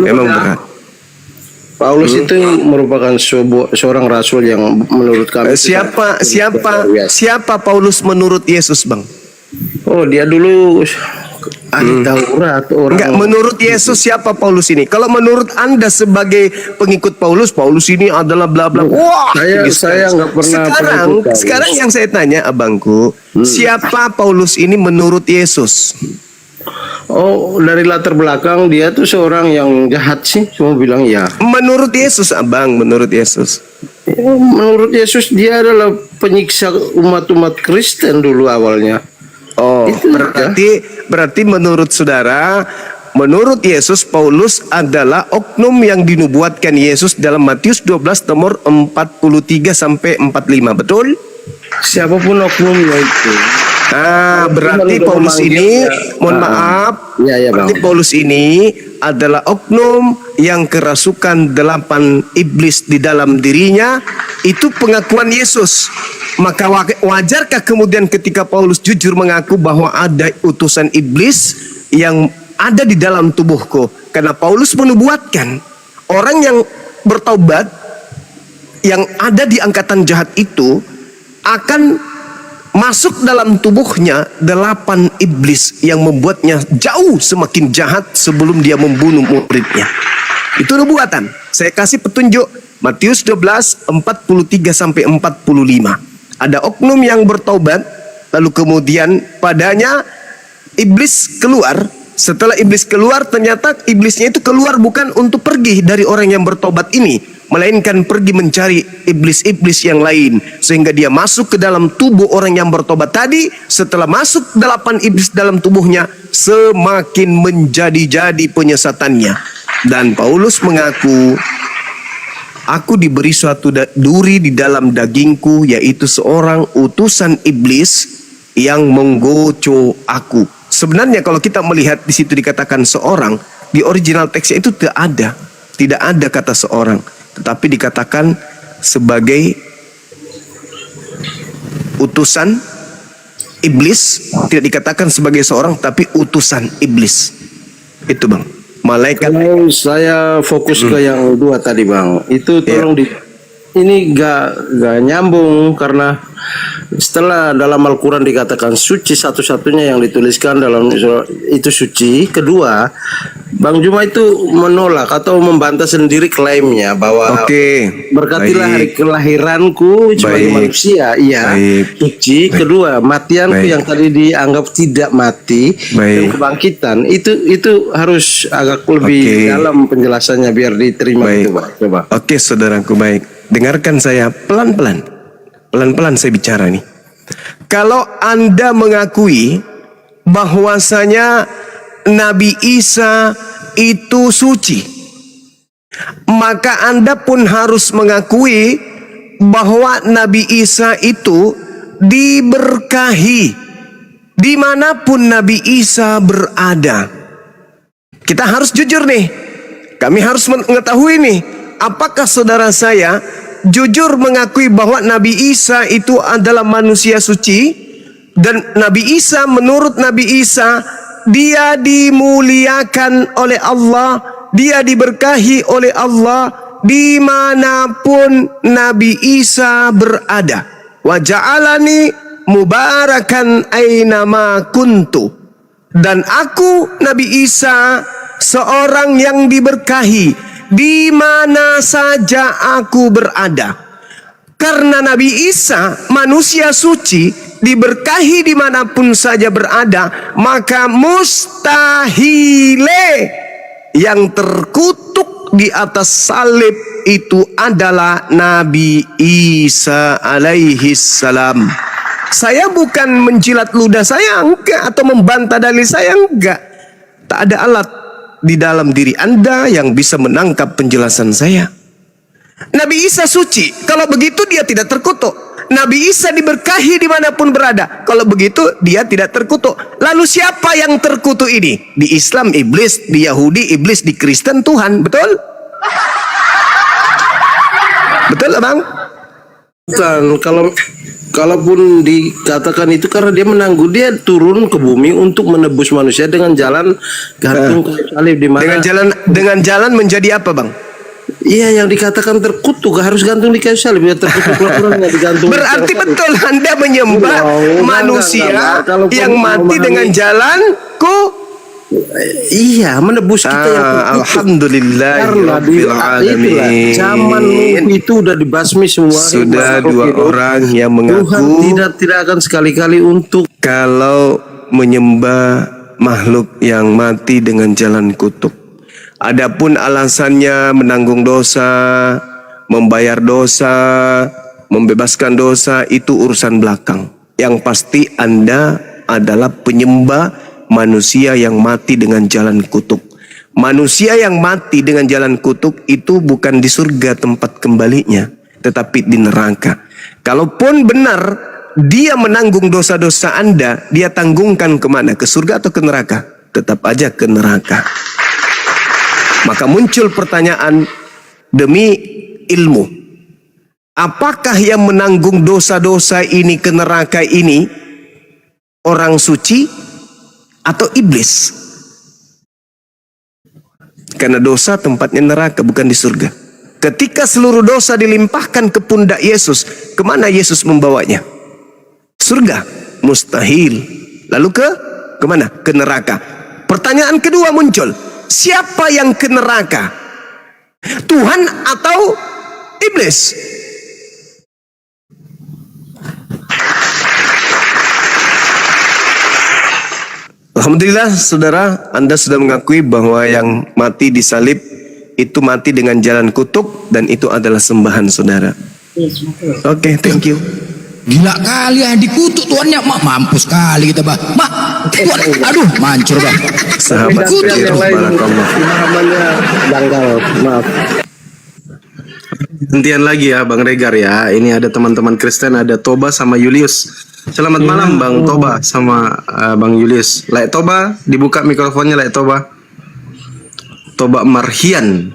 Memang berat. Paulus itu merupakan seorang rasul yang menurut kami Siapa Paulus menurut Yesus, Bang? Oh, dia dulu ahli Taurat orang. Enggak, menurut Yesus siapa Paulus ini? Kalau menurut Anda sebagai pengikut Paulus ini adalah bla bla. Wah, saya enggak pernah. Sekarang yang saya tanya abangku, siapa Paulus ini menurut Yesus? Oh, dari latar belakang dia tuh seorang yang jahat sih, semua bilang ya. Menurut Yesus, Abang, menurut Yesus. Menurut Yesus dia adalah penyiksa umat-umat Kristen dulu awalnya. Oh, Itu berarti menurut saudara, menurut Yesus, Paulus adalah oknum yang dinubuatkan Yesus dalam Matius 12 nomor 43 sampai 45, betul? Siapapun oknumnya itu. Berarti Kalau Paulus memanggil ini, ya, mohon maaf, ya, berarti Bang. Paulus ini adalah oknum yang kerasukan 8 iblis di dalam dirinya. Itu pengakuan Yesus. Maka wajarkah kemudian ketika Paulus jujur mengaku bahwa ada utusan iblis yang ada di dalam tubuhku? Karena Paulus menubuatkan orang yang bertobat yang ada di angkatan jahat itu akan masuk dalam tubuhnya 8 iblis yang membuatnya jauh semakin jahat sebelum dia membunuh muridnya. Itu nubuatan. Saya kasih petunjuk Matius 12 43 sampai 45. Ada oknum yang bertobat, lalu kemudian padanya iblis keluar. Setelah iblis keluar, ternyata iblisnya itu keluar bukan untuk pergi dari orang yang bertobat ini, melainkan pergi mencari iblis-iblis yang lain, sehingga dia masuk ke dalam tubuh orang yang bertobat tadi. Setelah masuk 8 iblis dalam tubuhnya, semakin menjadi-jadi penyesatannya. Dan Paulus mengaku, aku diberi suatu duri di dalam dagingku, yaitu seorang utusan iblis yang menggoco aku. Sebenarnya kalau kita melihat di situ dikatakan seorang, di original teksnya itu tidak ada kata seorang, tetapi dikatakan sebagai utusan iblis, tidak dikatakan sebagai seorang, tapi utusan iblis. Itu Bang, malaikat. Kalau saya fokus ke yang dua tadi Bang, itu tolong ini gak nyambung, karena setelah dalam Al-Quran dikatakan suci, satu-satunya yang dituliskan dalam itu suci. Kedua, Bang Juma itu menolak atau membantah sendiri klaimnya bahwa berkatilah hari kelahiranku sebagai manusia, iya, suci. Kedua, matianku yang tadi dianggap tidak mati, dan kebangkitan itu harus agak lebih dalam penjelasannya biar diterima. Itu, Bang. Coba. Oke, saudaraku, baik. Dengarkan saya pelan-pelan. Pelan-pelan saya bicara nih. Kalau Anda mengakui bahwasanya Nabi Isa itu suci, maka Anda pun harus mengakui bahwa Nabi Isa itu diberkahi dimanapun Nabi Isa berada. Kita harus jujur nih. Kami harus mengetahui nih, apakah saudara saya jujur mengakui bahwa Nabi Isa itu adalah manusia suci, dan Nabi Isa, menurut Nabi Isa, dia dimuliakan oleh Allah, dia diberkahi oleh Allah dimanapun Nabi Isa berada. Wa ja'alani mubarakan ainama kuntu. Dan aku, Nabi Isa, seorang yang diberkahi di mana saja aku berada. Karena Nabi Isa manusia suci, diberkahi dimanapun saja berada, maka mustahile yang terkutuk di atas salib itu adalah Nabi Isa alaihi salam. Saya bukan menjilat ludah saya, enggak, atau membantah dalil saya, enggak. Tak ada alat di dalam diri Anda yang bisa menangkap penjelasan saya. Nabi Isa suci, kalau begitu dia tidak terkutuk. Nabi Isa diberkahi dimanapun berada, kalau begitu dia tidak terkutuk. Lalu siapa yang terkutuk ini? Di Islam iblis, di Yahudi iblis, di Kristen Tuhan, betul? Betul Bang? Bukan, kalaupun dikatakan itu karena dia menangguh, dia turun ke bumi untuk menebus manusia dengan jalan gantung kayu salib, di mana dengan jalan menjadi apa Bang? Iya, yang dikatakan terkutuk harus gantung di kayu salib, ya terkutuk laporannya digantung. Berarti betul Anda menyembah manusia yang mati dengan jalanku. Iya, menebus kita yang terkutuk. Alhamdulillah. Karena di zaman itu udah dibasmi semua. Sudah dua orang yang mengaku Tuhan tidak akan sekali-kali untuk kalau menyembah makhluk yang mati dengan jalan kutuk. Adapun alasannya menanggung dosa, membayar dosa, membebaskan dosa, itu urusan belakang. Yang pasti Anda adalah penyembah manusia yang mati dengan jalan kutuk. Manusia yang mati dengan jalan kutuk itu bukan di surga tempat kembalinya, tetapi di neraka. Kalaupun benar dia menanggung dosa-dosa Anda, dia tanggungkan kemana? Ke surga atau ke neraka? Tetap aja ke neraka. Maka muncul pertanyaan demi ilmu. Apakah yang menanggung dosa-dosa ini ke neraka ini orang suci atau iblis? Karena dosa tempatnya neraka, bukan di surga. Ketika seluruh dosa dilimpahkan ke pundak Yesus, kemana Yesus membawanya? Surga? Mustahil. Lalu kemana? Ke neraka. Pertanyaan kedua muncul. Siapa yang ke neraka? Tuhan atau iblis? Alhamdulillah saudara, Anda sudah mengakui bahwa yang mati disalib itu mati dengan jalan kutuk, dan itu adalah sembahan saudara. Oke, thank you. Gila kali yang dikutuk tuannya. Mampus kali kita, bah. Tuan, aduh, mancur, bah. Sahabat yang lain pemahamannya dangkal. Maaf. Hentian lagi ya Bang Regar ya. Ini ada teman-teman Kristen, ada Toba sama Julius. Selamat malam Bang Toba sama Bang Julius. Laik Toba, dibuka mikrofonnya Laik Toba. Toba Marhian.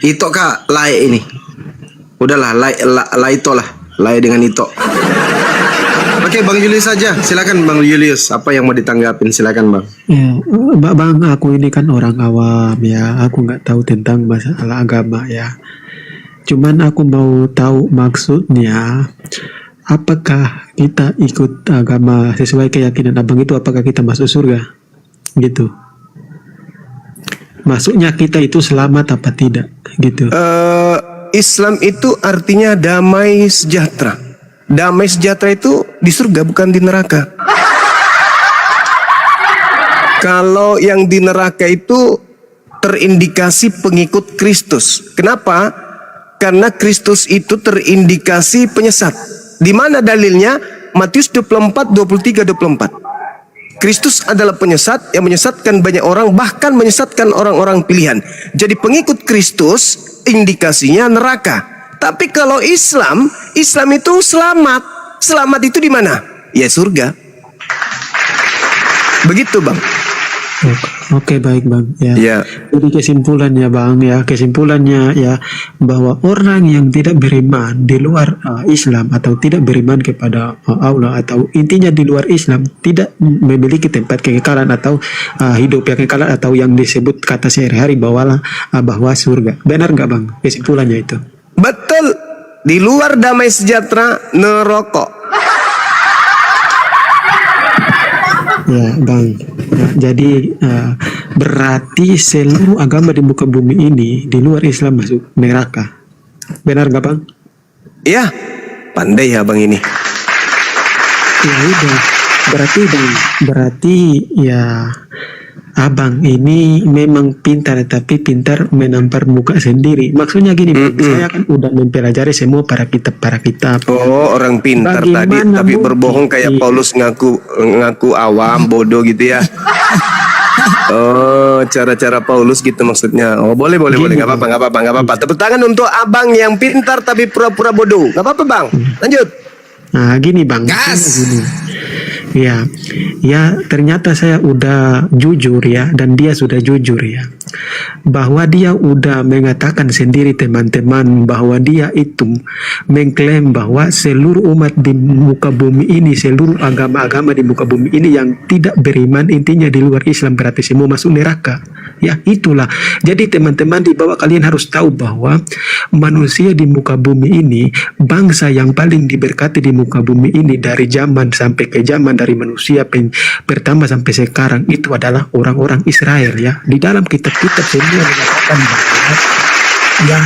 Ito kak, laik ini. Udahlah, laik ito lah. Laik dengan ito. Oke, Bang Julius saja. Silakan Bang Julius. Apa yang mau ditanggapin? Silakan Bang. Ya, Bang, aku ini kan orang awam ya. Aku nggak tahu tentang masalah agama ya. Cuman aku mau tahu maksudnya. Apakah kita ikut agama sesuai keyakinan abang itu, apakah kita masuk surga? Gitu. Maksudnya kita itu selamat apa tidak? Gitu. Islam itu artinya damai sejahtera. Damai sejahtera itu di surga, bukan di neraka. Kalau yang di neraka itu terindikasi pengikut Kristus. Kenapa? Karena Kristus itu terindikasi penyesat. Di mana dalilnya? Matius 24, 23, 24. Kristus adalah penyesat yang menyesatkan banyak orang, bahkan menyesatkan orang-orang pilihan. Jadi pengikut Kristus indikasinya neraka. Tapi kalau Islam itu selamat. Selamat itu di mana? Ya surga. Begitu Bang. Oke, baik Bang ya. Ya. Jadi kesimpulannya Bang ya, kesimpulannya ya bahwa orang yang tidak beriman di luar Islam atau tidak beriman kepada Allah atau intinya di luar Islam tidak memiliki tempat kekekalan atau hidup yang kekal atau yang disebut kata sehari-hari bahwa surga. Benar nggak Bang kesimpulannya itu? Betul. Di luar damai sejahtera, neraka. Ya Bang, jadi berarti seluruh agama di muka bumi ini di luar Islam masuk neraka. Benar nggak Bang? Ya, pandai ya Bang ini. Ya udah, berarti ya Abang ini memang pintar, tapi pintar menampar muka sendiri. Maksudnya gini, Bang, saya kan udah mempelajari semua para kitab. Oh, orang pintar tadi, tapi berbohong kayak Paulus ngaku awam, bodoh gitu ya. Oh, cara-cara Paulus gitu maksudnya. Oh, boleh, nggak apa-apa. Tepuk tangan untuk abang yang pintar tapi pura-pura bodoh. Nggak apa-apa Bang. Lanjut. Nah, gini Bang. Gas. Gini. Ya ternyata saya udah jujur ya, dan dia sudah jujur ya, bahwa dia udah mengatakan sendiri teman-teman bahwa dia itu mengklaim bahwa seluruh umat di muka bumi ini, seluruh agama-agama di muka bumi ini yang tidak beriman intinya di luar Islam berarti semua masuk neraka. Ya itulah. Jadi teman-teman di bawah kalian harus tahu bahwa manusia di muka bumi ini, bangsa yang paling diberkati di muka bumi ini dari zaman sampai ke zaman, dari manusia pertama sampai sekarang itu adalah orang-orang Israel ya. Di dalam kitab-kitab semua mengatakan bahwa Ya,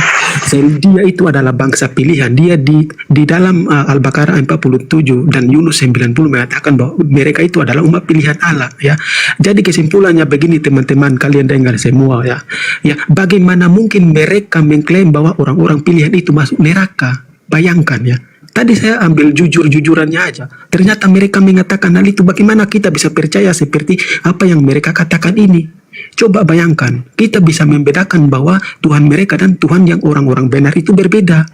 dia itu adalah bangsa pilihan. Dia di dalam Al-Baqarah 47 dan Yunus 90 mengatakan bahwa mereka itu adalah umat pilihan Allah, ya. Jadi kesimpulannya begini teman-teman, kalian dengar semua, ya. Ya, bagaimana mungkin mereka mengklaim bahwa orang-orang pilihan itu masuk neraka? Bayangkan, ya. Tadi saya ambil jujur-jujurannya aja. Ternyata mereka mengatakan hal itu. Bagaimana kita bisa percaya seperti apa yang mereka katakan ini? Coba bayangkan, kita bisa membedakan bahwa Tuhan mereka dan Tuhan yang orang-orang benar itu berbeda.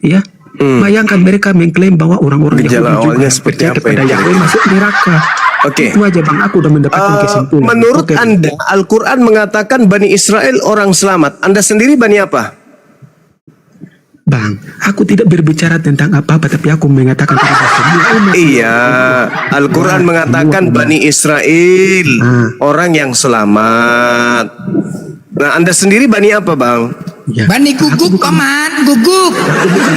Ya, bayangkan mereka mengklaim bahwa orang-orang Gejala Yahudi awalnya juga seperti percaya apa kepada ini? Yahweh masuk neraka. Oke. Itu aja bang, aku udah mendapatkan kesimpulan. Menurut Oke. Anda, Al-Quran mengatakan Bani Israel orang selamat. Anda sendiri Bani apa? Bang, aku tidak berbicara tentang apa-apa, tapi aku mengatakan kepada semua umat. Iya, Al-Quran mengatakan Bani Israel orang yang selamat. Nah, Anda sendiri Bani apa, Bang? Ya. Bani guguk paman, guguk. Aku bukan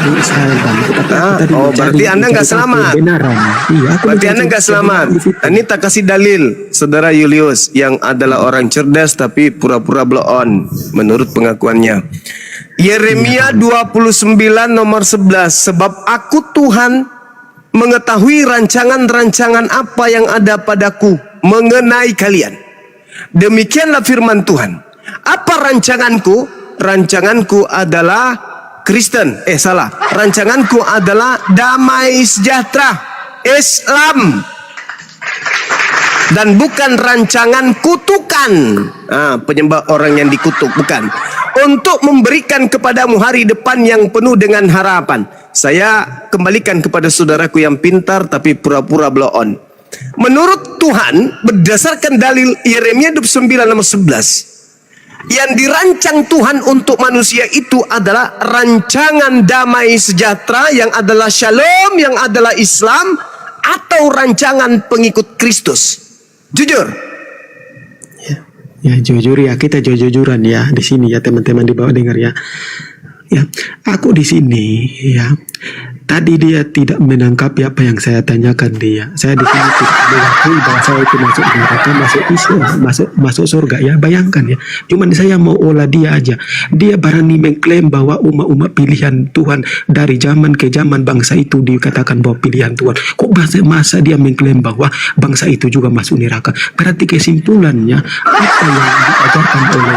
di Israel bang. Tetapi aku tadi Oh, mencari- berarti Anda nggak mencari selamat. kebenaran. Iya, aku Berarti mencari Anda nggak selamat. kebenaran di situ. Ini tak kasih dalil, Saudara Julius, yang adalah orang cerdas tapi pura-pura blow on, menurut pengakuannya. Yeremia 29 nomor 11, sebab aku Tuhan mengetahui rancangan-rancangan apa yang ada padaku mengenai kalian. Demikianlah firman Tuhan. Apa rancanganku? Rancanganku adalah Kristen. Rancanganku adalah damai sejahtera, Islam. Dan bukan rancangan kutukan. Penyembah orang yang dikutuk, bukan. Untuk memberikan kepadamu hari depan yang penuh dengan harapan. Saya kembalikan kepada saudaraku yang pintar tapi pura-pura blow on. Menurut Tuhan, berdasarkan dalil Yeremia 29 nomor 11, yang dirancang Tuhan untuk manusia itu adalah rancangan damai sejahtera yang adalah shalom, yang adalah Islam, atau rancangan pengikut Kristus. Jujur. Ya jujur ya, kita jujuran ya di sini ya teman-teman di bawah dengar ya. Ya, aku di sini ya. Tadi dia tidak menangkapi apa yang saya tanyakan dia. Saya di sini tidak mengakui bahwa saya itu masuk neraka, masuk Islam, masuk surga ya. Bayangkan ya. Cuman saya mau olah dia aja. Dia berani mengklaim bahwa umat-umat pilihan Tuhan dari zaman ke zaman bangsa itu dikatakan bahwa pilihan Tuhan. Kok masa dia mengklaim bahwa bangsa itu juga masuk neraka? Berarti kesimpulannya apa yang diajarkan oleh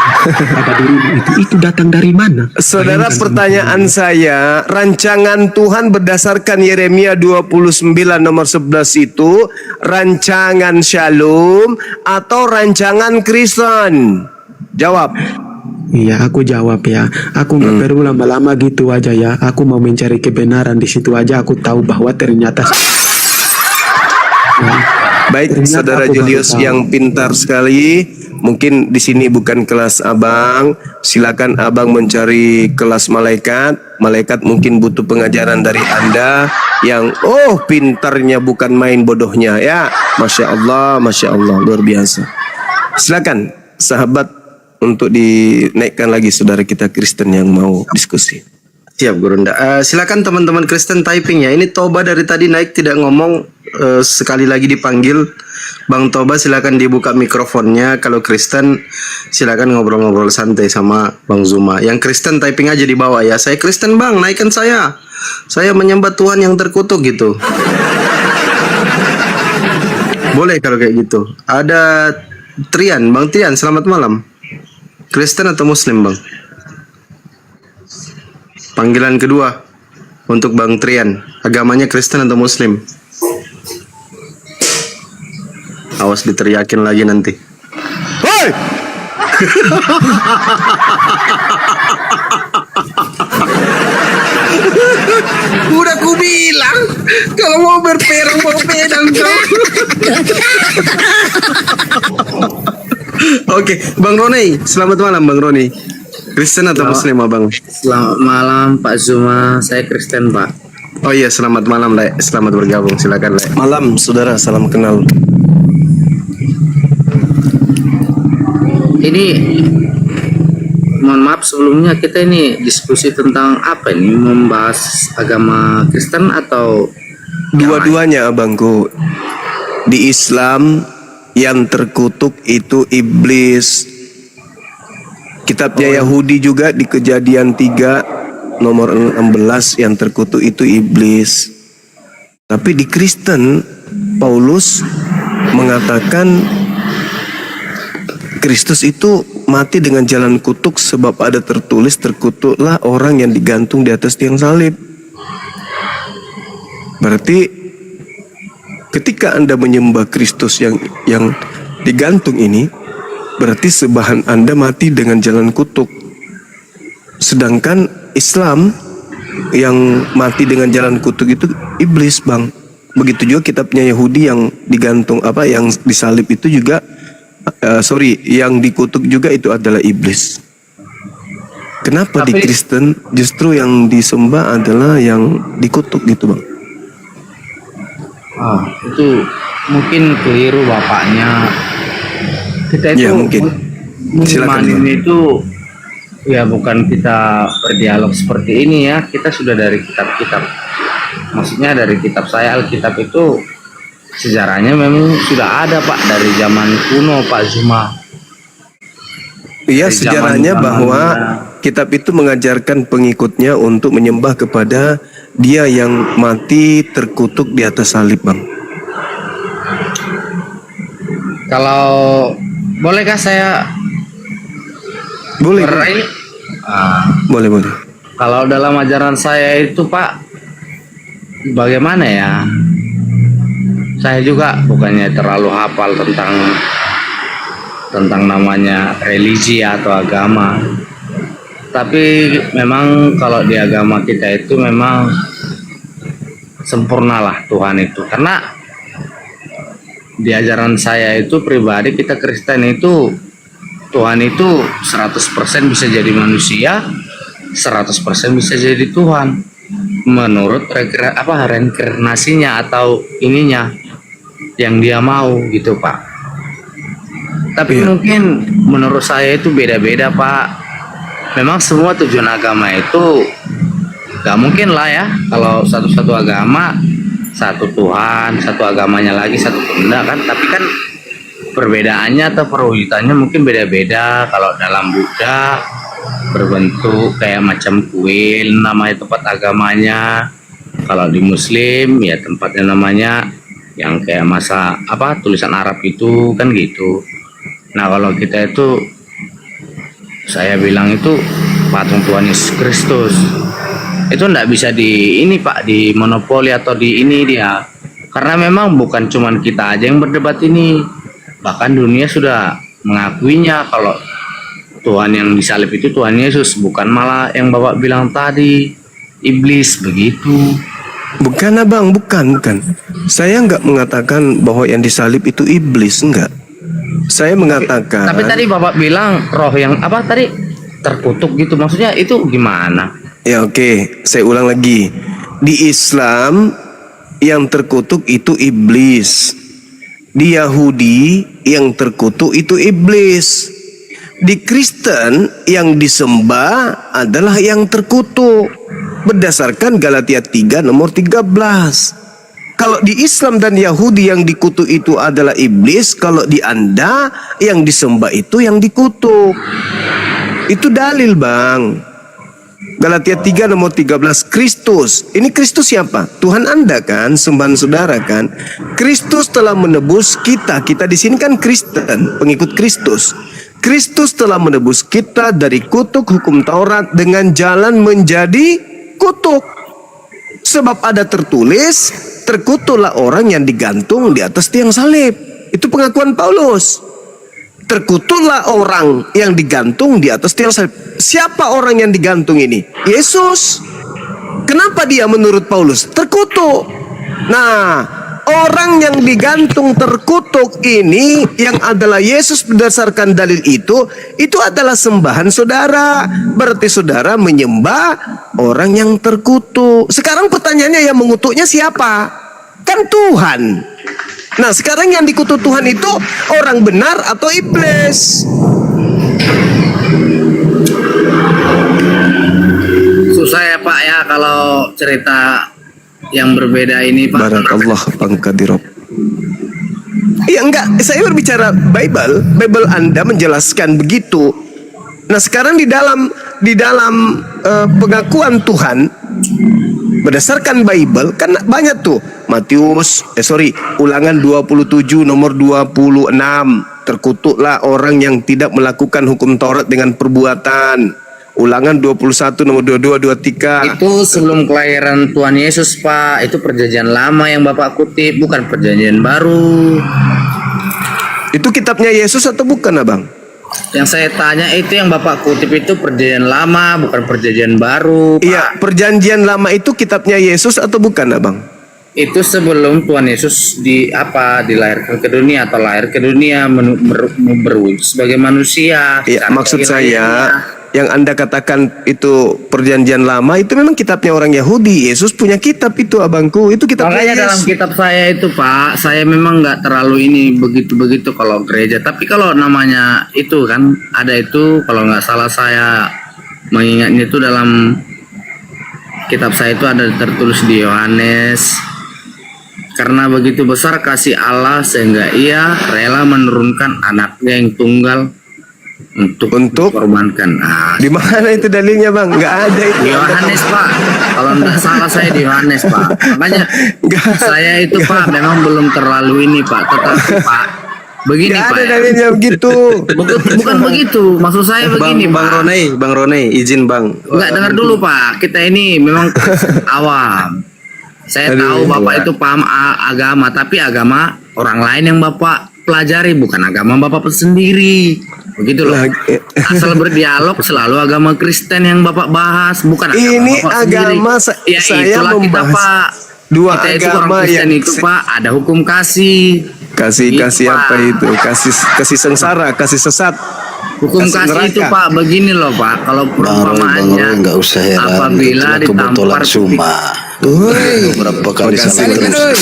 pada dirimu itu datang dari mana? Saudara, Bayangkan, pertanyaan saya, rancangan Tuhan berdasarkan Yeremia 29 nomor 11 itu rancangan shalom atau rancangan Kristen? Jawab. Iya, aku jawab ya. Aku nggak perlu lama-lama gitu aja ya. Aku mau mencari kebenaran di situ aja. Aku tahu bahwa ternyata. Ya, Baik, ternyata Saudara aku baru Julius tahu. yang pintar sekali. Mungkin di sini bukan kelas abang. Silakan abang mencari kelas malaikat. Malaikat mungkin butuh pengajaran dari Anda yang pintarnya bukan main bodohnya ya. Masya Allah, luar biasa. Silakan sahabat untuk dinaikkan lagi saudara kita Kristen yang mau diskusi. Siap Gurunda. Silakan teman-teman Kristen typing ya. Ini Toba dari tadi naik tidak ngomong, sekali lagi dipanggil. Bang Toba silakan dibuka mikrofonnya. Kalau Kristen silakan ngobrol-ngobrol santai sama Bang Zuma. Yang Kristen typing aja di bawah ya. Saya Kristen Bang, naikkan saya. Saya menyembah Tuhan yang terkutuk gitu. Boleh kalau kayak gitu. Ada Trian, Bang Trian, selamat malam. Kristen atau Muslim Bang? Panggilan kedua untuk Bang Trian, agamanya Kristen atau Muslim? Awas diteriakin lagi nanti. Hoi! Udah ku bilang kalau mau berperang bawa pedang kau. Oke, Bang Roni, selamat malam Bang Roni. Kristen atau Muslim Abang? Selamat malam Pak Zuma, saya Kristen Pak. Oh iya, selamat malam Le. Selamat bergabung, silakan Le. Malam saudara, salam kenal. Ini mohon maaf sebelumnya, kita ini diskusi tentang apa ini? Membahas agama Kristen atau Dua-duanya abangku. Di Islam yang terkutuk itu iblis. Kitabnya Yahudi juga di Kejadian 3 nomor 16 yang terkutuk itu iblis. Tapi di Kristen Paulus mengatakan Kristus itu mati dengan jalan kutuk sebab ada tertulis terkutuklah orang yang digantung di atas tiang salib. Berarti ketika Anda menyembah Kristus yang digantung ini, berarti sebahan Anda mati dengan jalan kutuk. Sedangkan Islam yang mati dengan jalan kutuk itu iblis, Bang. Begitu juga kitabnya Yahudi yang digantung yang disalib itu juga yang dikutuk juga itu adalah iblis. Kenapa di Kristen justru yang disembah adalah yang dikutuk gitu, Bang? Itu mungkin keliru bapaknya. Kita itu Ya, mungkin. Silakan, Bang. itu ya bukan kita berdialog seperti ini ya. Kita sudah dari kitab-kitab. Maksudnya dari kitab saya Alkitab itu sejarahnya memang sudah ada, Pak, dari zaman kuno, Pak Zuma. Iya, Dari sejarahnya zaman-zamannya. bahwa kitab itu mengajarkan pengikutnya untuk menyembah kepada Dia yang mati terkutuk di atas salib, Bang. Kalau bolehkah saya Boleh. berai? Boleh. Kalau dalam ajaran saya itu, Pak, bagaimana ya? Saya juga bukannya terlalu hafal tentang namanya religi atau agama. Tapi memang kalau di agama kita itu memang sempurnalah Tuhan itu. Karena di ajaran saya itu pribadi, kita Kristen itu Tuhan itu 100% bisa jadi manusia, 100% bisa jadi Tuhan menurut reinkarnasinya atau ininya yang dia mau gitu, Pak. Tapi mungkin menurut saya itu beda-beda, Pak. Memang semua tujuan agama itu gak mungkin lah ya kalau satu agama satu Tuhan, satu agamanya lagi satu Bunda kan. Tapi kan perbedaannya atau perwujudannya mungkin beda-beda. Kalau dalam Buddha berbentuk kayak macam kuil, namanya tempat agamanya. Kalau di Muslim ya tempatnya namanya yang kayak tulisan Arab itu kan gitu. Nah kalau kita itu, saya bilang itu patung Tuhan Yesus Kristus itu enggak bisa di monopoli atau di ini dia, karena memang bukan cuman kita aja yang berdebat ini, bahkan dunia sudah mengakuinya kalau Tuhan yang disalib itu Tuhan Yesus, bukan malah yang Bapak bilang tadi iblis begitu. Bukan, Abang, bukan. Saya nggak mengatakan bahwa yang disalib itu iblis, enggak. Saya mengatakan. Tapi tadi Bapak bilang roh yang tadi terkutuk gitu, maksudnya itu gimana? Ya oke, saya ulang lagi. Di Islam yang terkutuk itu iblis. Di Yahudi yang terkutuk itu iblis. Di Kristen yang disembah adalah yang terkutuk. Berdasarkan Galatia 3 nomor 13. Kalau di Islam dan Yahudi yang dikutuk itu adalah iblis, kalau di Anda yang disembah itu yang dikutuk. Itu dalil, Bang. Galatia 3 nomor 13, Kristus. Ini Kristus siapa? Tuhan Anda kan, sembahan saudara kan. Kristus telah menebus kita. Kita di sini kan Kristen, pengikut Kristus. Kristus telah menebus kita dari kutuk hukum Taurat dengan jalan menjadi kutuk. Sebab ada tertulis, terkutuklah orang yang digantung di atas tiang salib. Itu pengakuan Paulus. Terkutuklah orang yang digantung di atas tiang salib. Siapa orang yang digantung ini? Yesus. Kenapa dia menurut Paulus terkutuk? Nah, orang yang digantung terkutuk ini yang adalah Yesus berdasarkan dalil itu adalah sembahan saudara. Berarti saudara menyembah orang yang terkutuk. Sekarang pertanyaannya yang mengutuknya siapa? Kan Tuhan. Nah sekarang yang dikutuk Tuhan itu orang benar atau iblis? Susah ya Pak ya kalau cerita yang berbeda ini, Pak. Barakallah pangkadirob. Ya enggak, saya berbicara Bible Anda menjelaskan begitu. Nah sekarang di dalam pengakuan Tuhan berdasarkan Bible kan banyak tuh. Ulangan 27 nomor 26, terkutuklah orang yang tidak melakukan hukum Taurat dengan perbuatan. Ulangan 21 nomor 22 23. Itu sebelum kelahiran Tuhan Yesus, Pak. Itu perjanjian lama yang Bapak kutip, bukan perjanjian baru. Itu kitabnya Yesus atau bukan, Abang? Yang saya tanya itu yang Bapak kutip itu perjanjian lama, bukan perjanjian baru, Pak. Iya, perjanjian lama itu kitabnya Yesus atau bukan, Abang? Itu sebelum Tuhan Yesus dilahirkan ke dunia atau lahir ke dunia berwujud sebagai manusia. Iya, maksud saya yang Anda katakan itu perjanjian lama itu memang kitabnya orang Yahudi. Yesus punya kitab itu, abangku. Itu kitabnya Makanya Yesus. dalam kitab saya itu, Pak, saya memang nggak terlalu ini begitu kalau gereja. Tapi kalau namanya itu kan ada itu, kalau nggak salah saya mengingatnya itu dalam kitab saya itu ada tertulis di Yohanes. Karena begitu besar kasih Allah sehingga ia rela menurunkan anaknya yang tunggal untuk dikorbankan. Di mana itu dalilnya, Bang? Nggak ada itu. Di Yohanes, Pak. Kalau nggak salah saya di Yohanes, Pak. Makanya saya itu, Pak, memang belum terlalu ini, Pak. Tetapi, Pak, begini, Nggak Pak. ada dalilnya begitu. Bukan begitu. Maksud saya begini, Bang Rone, izin Bang. Enggak, dengar dulu, Pak. Kita ini memang awam. Saya tahu Bapak itu paham agama, tapi agama orang lain yang Bapak pelajari, bukan agama Bapak sendiri. Begitu loh. Asal berdialog selalu agama Kristen yang Bapak bahas, bukan agama Ini Bapak agama sendiri. Ya, saya itulah kita, membahas Pak. dua Kita itu agama orang Kristen yang itu, Pak, ada hukum kasih. kasih Itu, apa Pak. itu? Kasih sengsara, kasih sesat. Hukum kasih itu, neraka. Pak, begini loh, Pak. Kalau perumpamaannya nggak usah heran. apabila Itulah kebetulan ditampar Suma. Beberapa kali Makasih. sampai terus.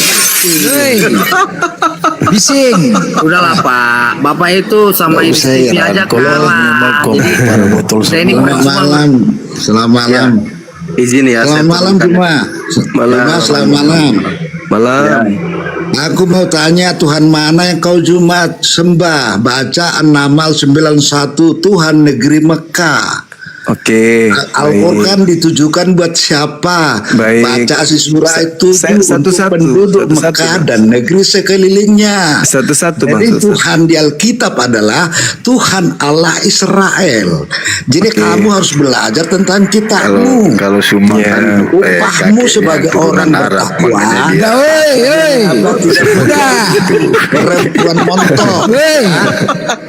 Bising. Udahlah, Pak. Bapak itu sama Nggak usah istri heran. aja Kalau kalah. memang komentar botol Saya ini semua. cuma Selamat malam. Izin ya. Selamat malam cuma. Selamat malam. Malam. Aku mau tanya Tuhan mana yang kau Jumat sembah? Baca An-Naml 91 Tuhan negeri Mekah. Oke. Al-Quran ditujukan buat siapa? Baik. Baca si surah itu Saya untuk satu-satu, penduduk satu-satu, Mekah Bang. dan negeri sekelilingnya. Satu-satu, Bang. Jadi Satu-satu. Tuhan di Alkitab adalah Tuhan Allah Israel. Jadi kamu harus belajar tentang kitabmu. Kalau Suma Ya. kan Upahmu sebagai orang bertakwa. Udah, woi. Udah. Perempuan montok. Woi.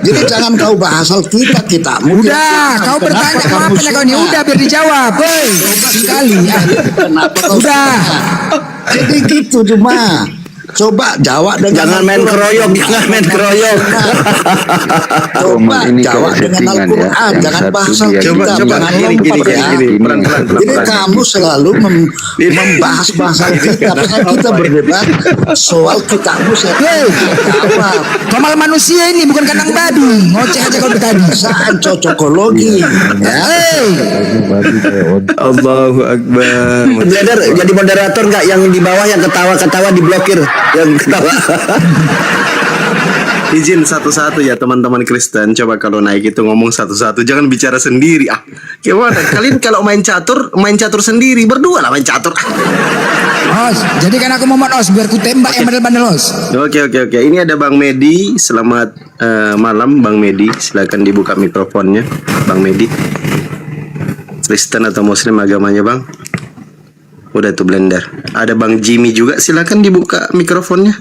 Jadi jangan kau bahas Alkitab kitabmu. Udah, kau bertanya apa kau ini? Udah biar dijawab. Woi. Sekali ya. Kenapa kau Udah. Jadi gitu cuma. Coba jawab dengan Jangan main keroyok, jangan main keroyok. Coba Ini jawab kalau dengan settingan Al-Quran, ya. Yang jangan satu bahas dia Alkitab, Coba jangan gini, lompat ya. pelan-pelan. Jadi kamu selalu membahas bahasa Alkitab, kan kita berdebat soal kitabmu sendiri. Kau malah manusia ini bukan kandang babi. Ngoceh aja kau tadi. Perasaan cocokologi, ya. Allahu Akbar. Blender jadi moderator nggak yang di bawah yang ketawa-ketawa diblokir, yang ketawa. Izin satu-satu ya teman-teman Kristen. Coba kalau naik itu ngomong satu-satu, jangan bicara sendiri. Gimana? Kalian kalau main catur sendiri, berdua lah main catur. Os, jadi kan aku mau os biar ku tembak yang bandel-bandel os. Oke. Ini ada Bang Medi. Selamat malam Bang Medi. Silakan dibuka mikrofonnya, Bang Medi. Kristen atau Muslim agamanya, Bang? Udah tuh Blender. Ada Bang Jimmy juga. Silakan dibuka mikrofonnya.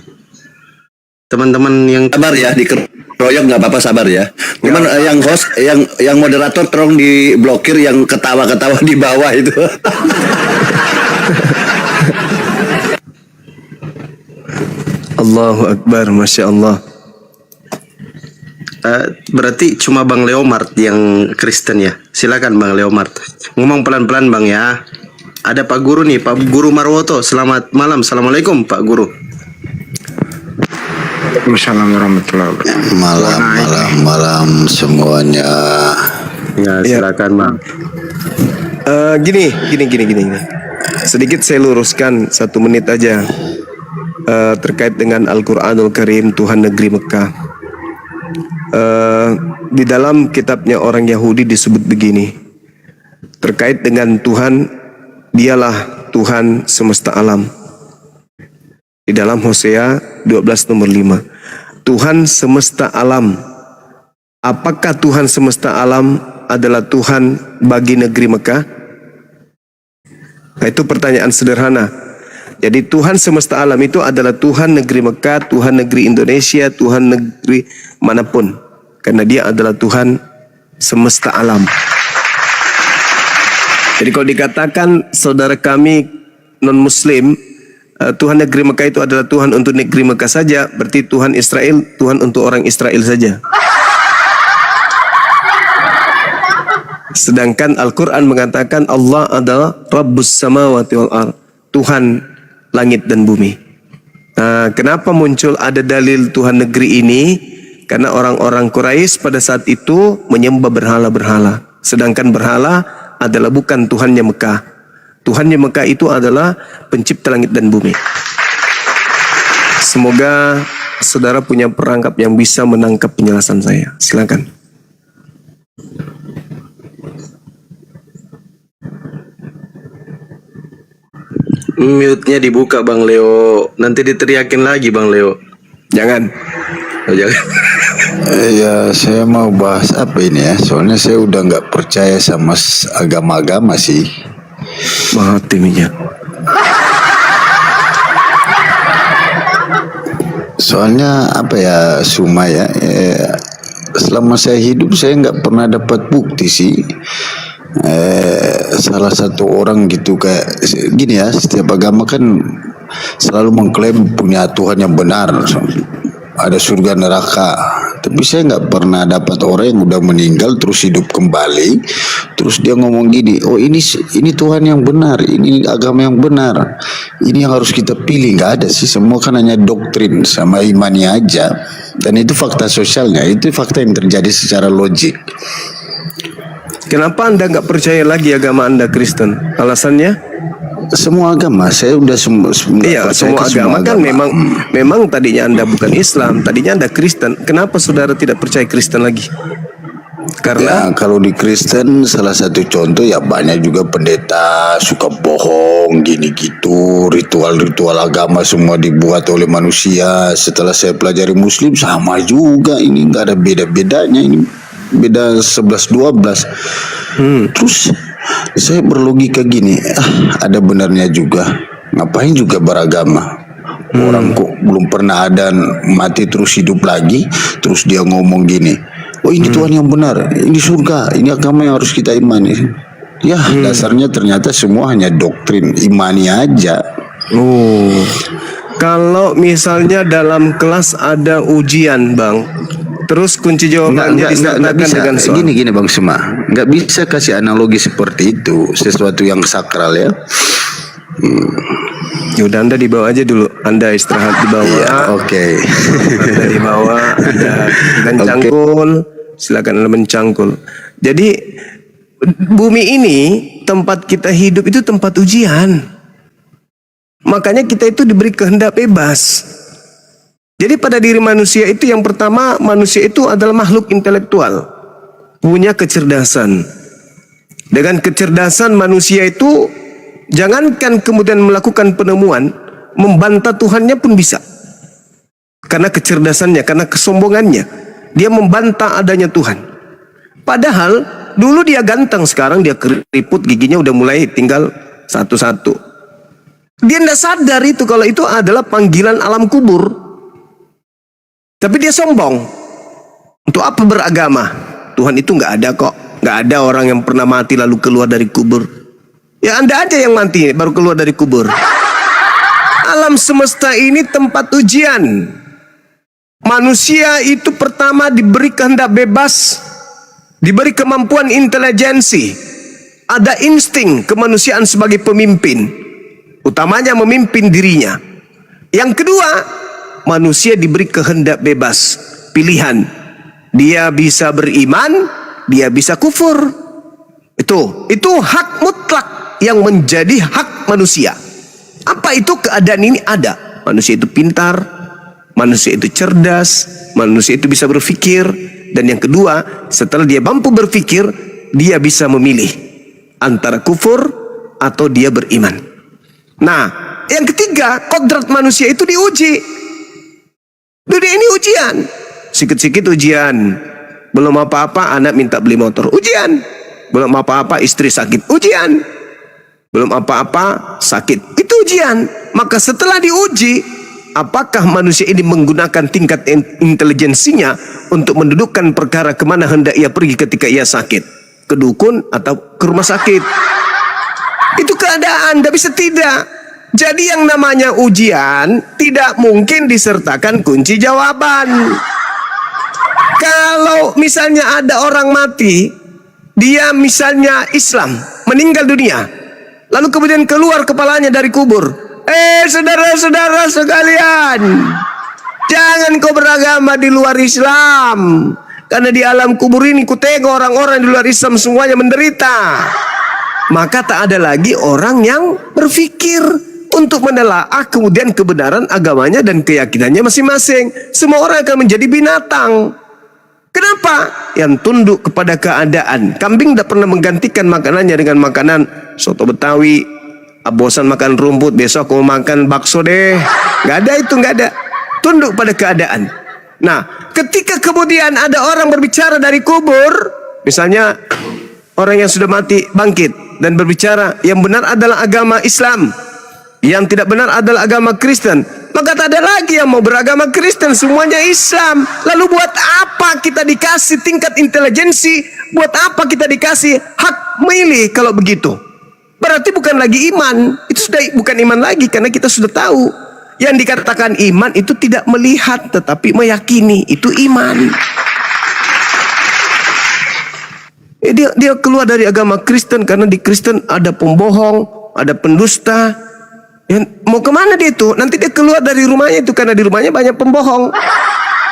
Teman-teman yang Sabar ya, dikeroyok nggak apa-apa, sabar ya. Cuman yang host, yang moderator tolong diblokir yang ketawa-ketawa di bawah itu. Allahu Akbar, Masya Allah. berarti cuma Bang Leomart yang Kristen ya. Silakan Bang Leomart. Ngomong pelan-pelan Bang ya. Ada Pak Guru nih, Pak Guru Marwoto. Selamat malam. Assalamualaikum Pak Guru. Waalaikumsalam warahmatullahi wabarakatuh. Malam semuanya. Ya, silakan Bang. Gini. Sedikit saya luruskan 1 menit aja terkait dengan Al-Quranul Karim Tuhan negeri Mekah. di dalam kitabnya orang Yahudi disebut begini terkait dengan Tuhan, dialah Tuhan semesta alam. Di dalam Hosea 12 nomor 5. Tuhan semesta alam. Apakah Tuhan semesta alam adalah Tuhan bagi negeri Mekah? Nah, itu pertanyaan sederhana. Jadi Tuhan semesta alam itu adalah Tuhan negeri Mekah, Tuhan negeri Indonesia, Tuhan negeri manapun. Karena dia adalah Tuhan semesta alam. Jadi kalau dikatakan saudara kami non-muslim, Tuhan negeri Mekah itu adalah Tuhan untuk negeri Mekah saja, berarti Tuhan Israel, Tuhan untuk orang Israel saja. Sedangkan Al-Quran mengatakan Allah adalah Rabbus samawati wal ard, Tuhan langit dan bumi. Nah, kenapa muncul ada dalil Tuhan negeri ini? Karena orang-orang Quraisy pada saat itu menyembah berhala-berhala. Sedangkan berhala adalah bukan Tuhannya Mekah. Tuhannya Mekah itu adalah pencipta langit dan bumi. Semoga saudara punya perangkap yang bisa menangkap penjelasan saya. Silakan. Mute-nya dibuka Bang Leo. Nanti diteriakin lagi Bang Leo. Jangan. Oh, jangan. Ya, saya mau bahas apa ini ya? Soalnya saya udah nggak percaya sama agama-agama sih. Mati minyak. Soalnya apa ya, Suma ya? Selama saya hidup saya nggak pernah dapat bukti sih. Salah satu orang gitu kayak gini ya, setiap agama kan selalu mengklaim punya Tuhan yang benar, ada surga neraka, tapi saya nggak pernah dapat orang yang udah meninggal terus hidup kembali, terus dia ngomong gini, oh ini Tuhan yang benar, ini agama yang benar, ini yang harus kita pilih. Nggak ada sih, semua kan hanya doktrin sama imannya aja, dan itu fakta sosialnya, itu fakta yang terjadi secara logik. Kenapa Anda nggak percaya lagi agama Anda Kristen? Alasannya? Semua agama, saya udah iya, semua agama kan memang tadinya Anda bukan Islam, tadinya Anda Kristen. Kenapa saudara tidak percaya Kristen lagi? Karena ya, kalau di Kristen salah satu contoh ya banyak juga pendeta suka bohong gini gitu, ritual-ritual agama semua dibuat oleh manusia. Setelah saya pelajari Muslim sama juga, ini nggak ada beda-bedanya, ini beda 11-12. Terus saya berlogika gini, ada benarnya juga, ngapain juga beragama? Orang kok belum pernah ada mati terus hidup lagi, terus dia ngomong gini, oh ini Tuhan yang benar, ini surga, ini agama yang harus kita imani. Ya dasarnya ternyata semua hanya doktrin, imani aja. Kalau misalnya dalam kelas ada ujian Bang, terus kunci jawabannya disertakan dengan soal. Gini Bang Suma, nggak bisa kasih analogi seperti itu, sesuatu yang sakral ya. Yaudah Anda dibawa aja dulu, Anda istirahat di bawah. Ya, oke. Anda di bawah, Anda mencangkul, silakan Anda mencangkul. Jadi bumi ini tempat kita hidup itu tempat ujian. Makanya kita itu diberi kehendak bebas. Jadi pada diri manusia itu yang pertama, manusia itu adalah makhluk intelektual, punya kecerdasan. Dengan kecerdasan manusia itu, jangankan kemudian melakukan penemuan, membantah Tuhannya pun bisa. Karena kecerdasannya, karena kesombongannya, dia membantah adanya Tuhan. Padahal dulu dia ganteng, sekarang dia keriput, giginya udah mulai tinggal satu-satu. Dia tidak sadar itu kalau itu adalah panggilan alam kubur. Tapi dia sombong. Untuk apa beragama? Tuhan itu nggak ada kok. Nggak ada orang yang pernah mati lalu keluar dari kubur. Ya Anda aja yang mati baru keluar dari kubur. Alam semesta ini tempat ujian. Manusia itu pertama diberi kehendak bebas, diberi kemampuan intelijensi, ada insting kemanusiaan sebagai pemimpin. Utamanya memimpin dirinya. Yang kedua, manusia diberi kehendak bebas, pilihan. Dia bisa beriman, dia bisa kufur. Itu hak mutlak yang menjadi hak manusia. Apa itu keadaan ini ada? Manusia itu pintar, manusia itu cerdas, manusia itu bisa berpikir, Dan yang kedua, setelah dia mampu berpikir, dia bisa memilih antara kufur atau dia beriman. Nah, yang ketiga, kodrat manusia itu diuji. Dunia ini ujian. Sikit-sikit ujian. Belum apa-apa anak minta beli motor, ujian. Belum apa-apa istri sakit, ujian. Belum apa-apa sakit, itu ujian. Maka setelah diuji, apakah manusia ini menggunakan tingkat intelijensinya untuk mendudukkan perkara kemana hendak ia pergi ketika ia sakit? Ke dukun atau ke rumah sakit? Itu keadaan, tidak bisa tidak. Jadi yang namanya ujian tidak mungkin disertakan kunci jawaban. Kalau misalnya ada orang mati, dia misalnya Islam, meninggal dunia, lalu kemudian keluar kepalanya dari kubur. Saudara-saudara sekalian, jangan kau beragama di luar Islam, karena di alam kubur ini kutengok orang-orang di luar Islam semuanya menderita. Maka tak ada lagi orang yang berpikir untuk menelaah kemudian kebenaran agamanya dan keyakinannya masing-masing. Semua orang akan menjadi binatang. Kenapa? Yang tunduk kepada keadaan. Kambing tidak pernah menggantikan makanannya dengan makanan soto Betawi. Bosan makan rumput, besok aku mau makan bakso deh. Gak ada itu, gak ada. Tunduk pada keadaan. Nah, ketika kemudian ada orang berbicara dari kubur, misalnya orang yang sudah mati bangkit dan berbicara, yang benar adalah agama Islam, yang tidak benar adalah agama Kristen. Maka tak ada lagi yang mau beragama Kristen, semuanya Islam. Lalu buat apa kita dikasih tingkat intelijensi? Buat apa kita dikasih hak milih kalau begitu? Berarti bukan lagi iman. Itu sudah bukan iman lagi, karena kita sudah tahu. Yang dikatakan iman itu tidak melihat tetapi meyakini, itu iman. Dia keluar dari agama Kristen karena di Kristen ada pembohong, ada pendusta. Ya, mau kemana dia itu? Nanti dia keluar dari rumahnya itu karena di rumahnya banyak pembohong.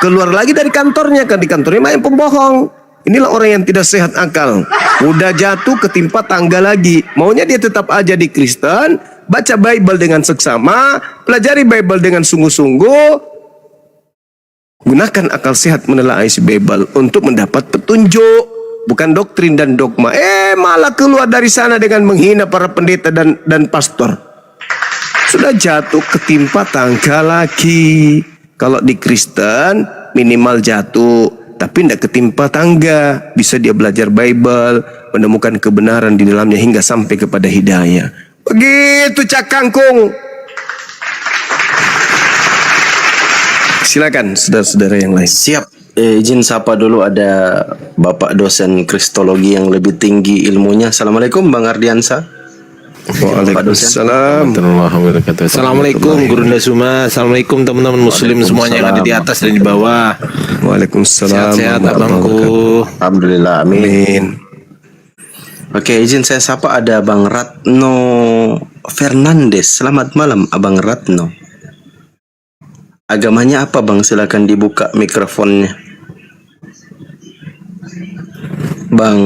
Keluar lagi dari kantornya karena di kantornya banyak pembohong. Inilah orang yang tidak sehat akal. Udah jatuh ketimpa tangga lagi. Maunya dia tetap aja di Kristen, baca Bible dengan seksama, pelajari Bible dengan sungguh-sungguh. Gunakan akal sehat menelaah isi Bible untuk mendapat petunjuk, bukan doktrin dan dogma. Malah keluar dari sana dengan menghina para pendeta dan pastor. Sudah jatuh ketimpa tangga lagi. Kalau di Kristen minimal jatuh, tapi tidak ketimpa tangga. Bisa dia belajar Bible, menemukan kebenaran di dalamnya hingga sampai kepada hidayah. Begitu Cak Kangkung. Silakan saudara-saudara yang lain. Siap. Izin sapa dulu, ada Bapak dosen Kristologi yang lebih tinggi ilmunya. Assalamualaikum Bang Ardiansa. Waalaikumsalam. Assalamualaikum Guru Dasuma. Assalamualaikum teman-teman muslim semuanya yang ada di atas dan di bawah. Waalaikumsalam. Sehat-sehat abangku. Alhamdulillah, amin. Oke, izin saya sapa, ada Bang Ratno Fernandes. Selamat malam Abang Ratno. Agamanya apa Bang? Silakan dibuka mikrofonnya. Bang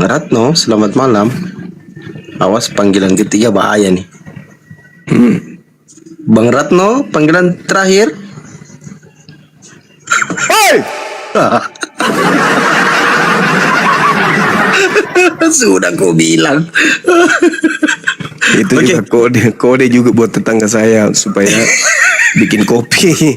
Ratno, selamat malam. Awas, panggilan ketiga bahaya nih. Bang Ratno, panggilan terakhir. Hei! Sudah kau bilang. Itu juga kode juga buat tetangga saya supaya bikin kopi.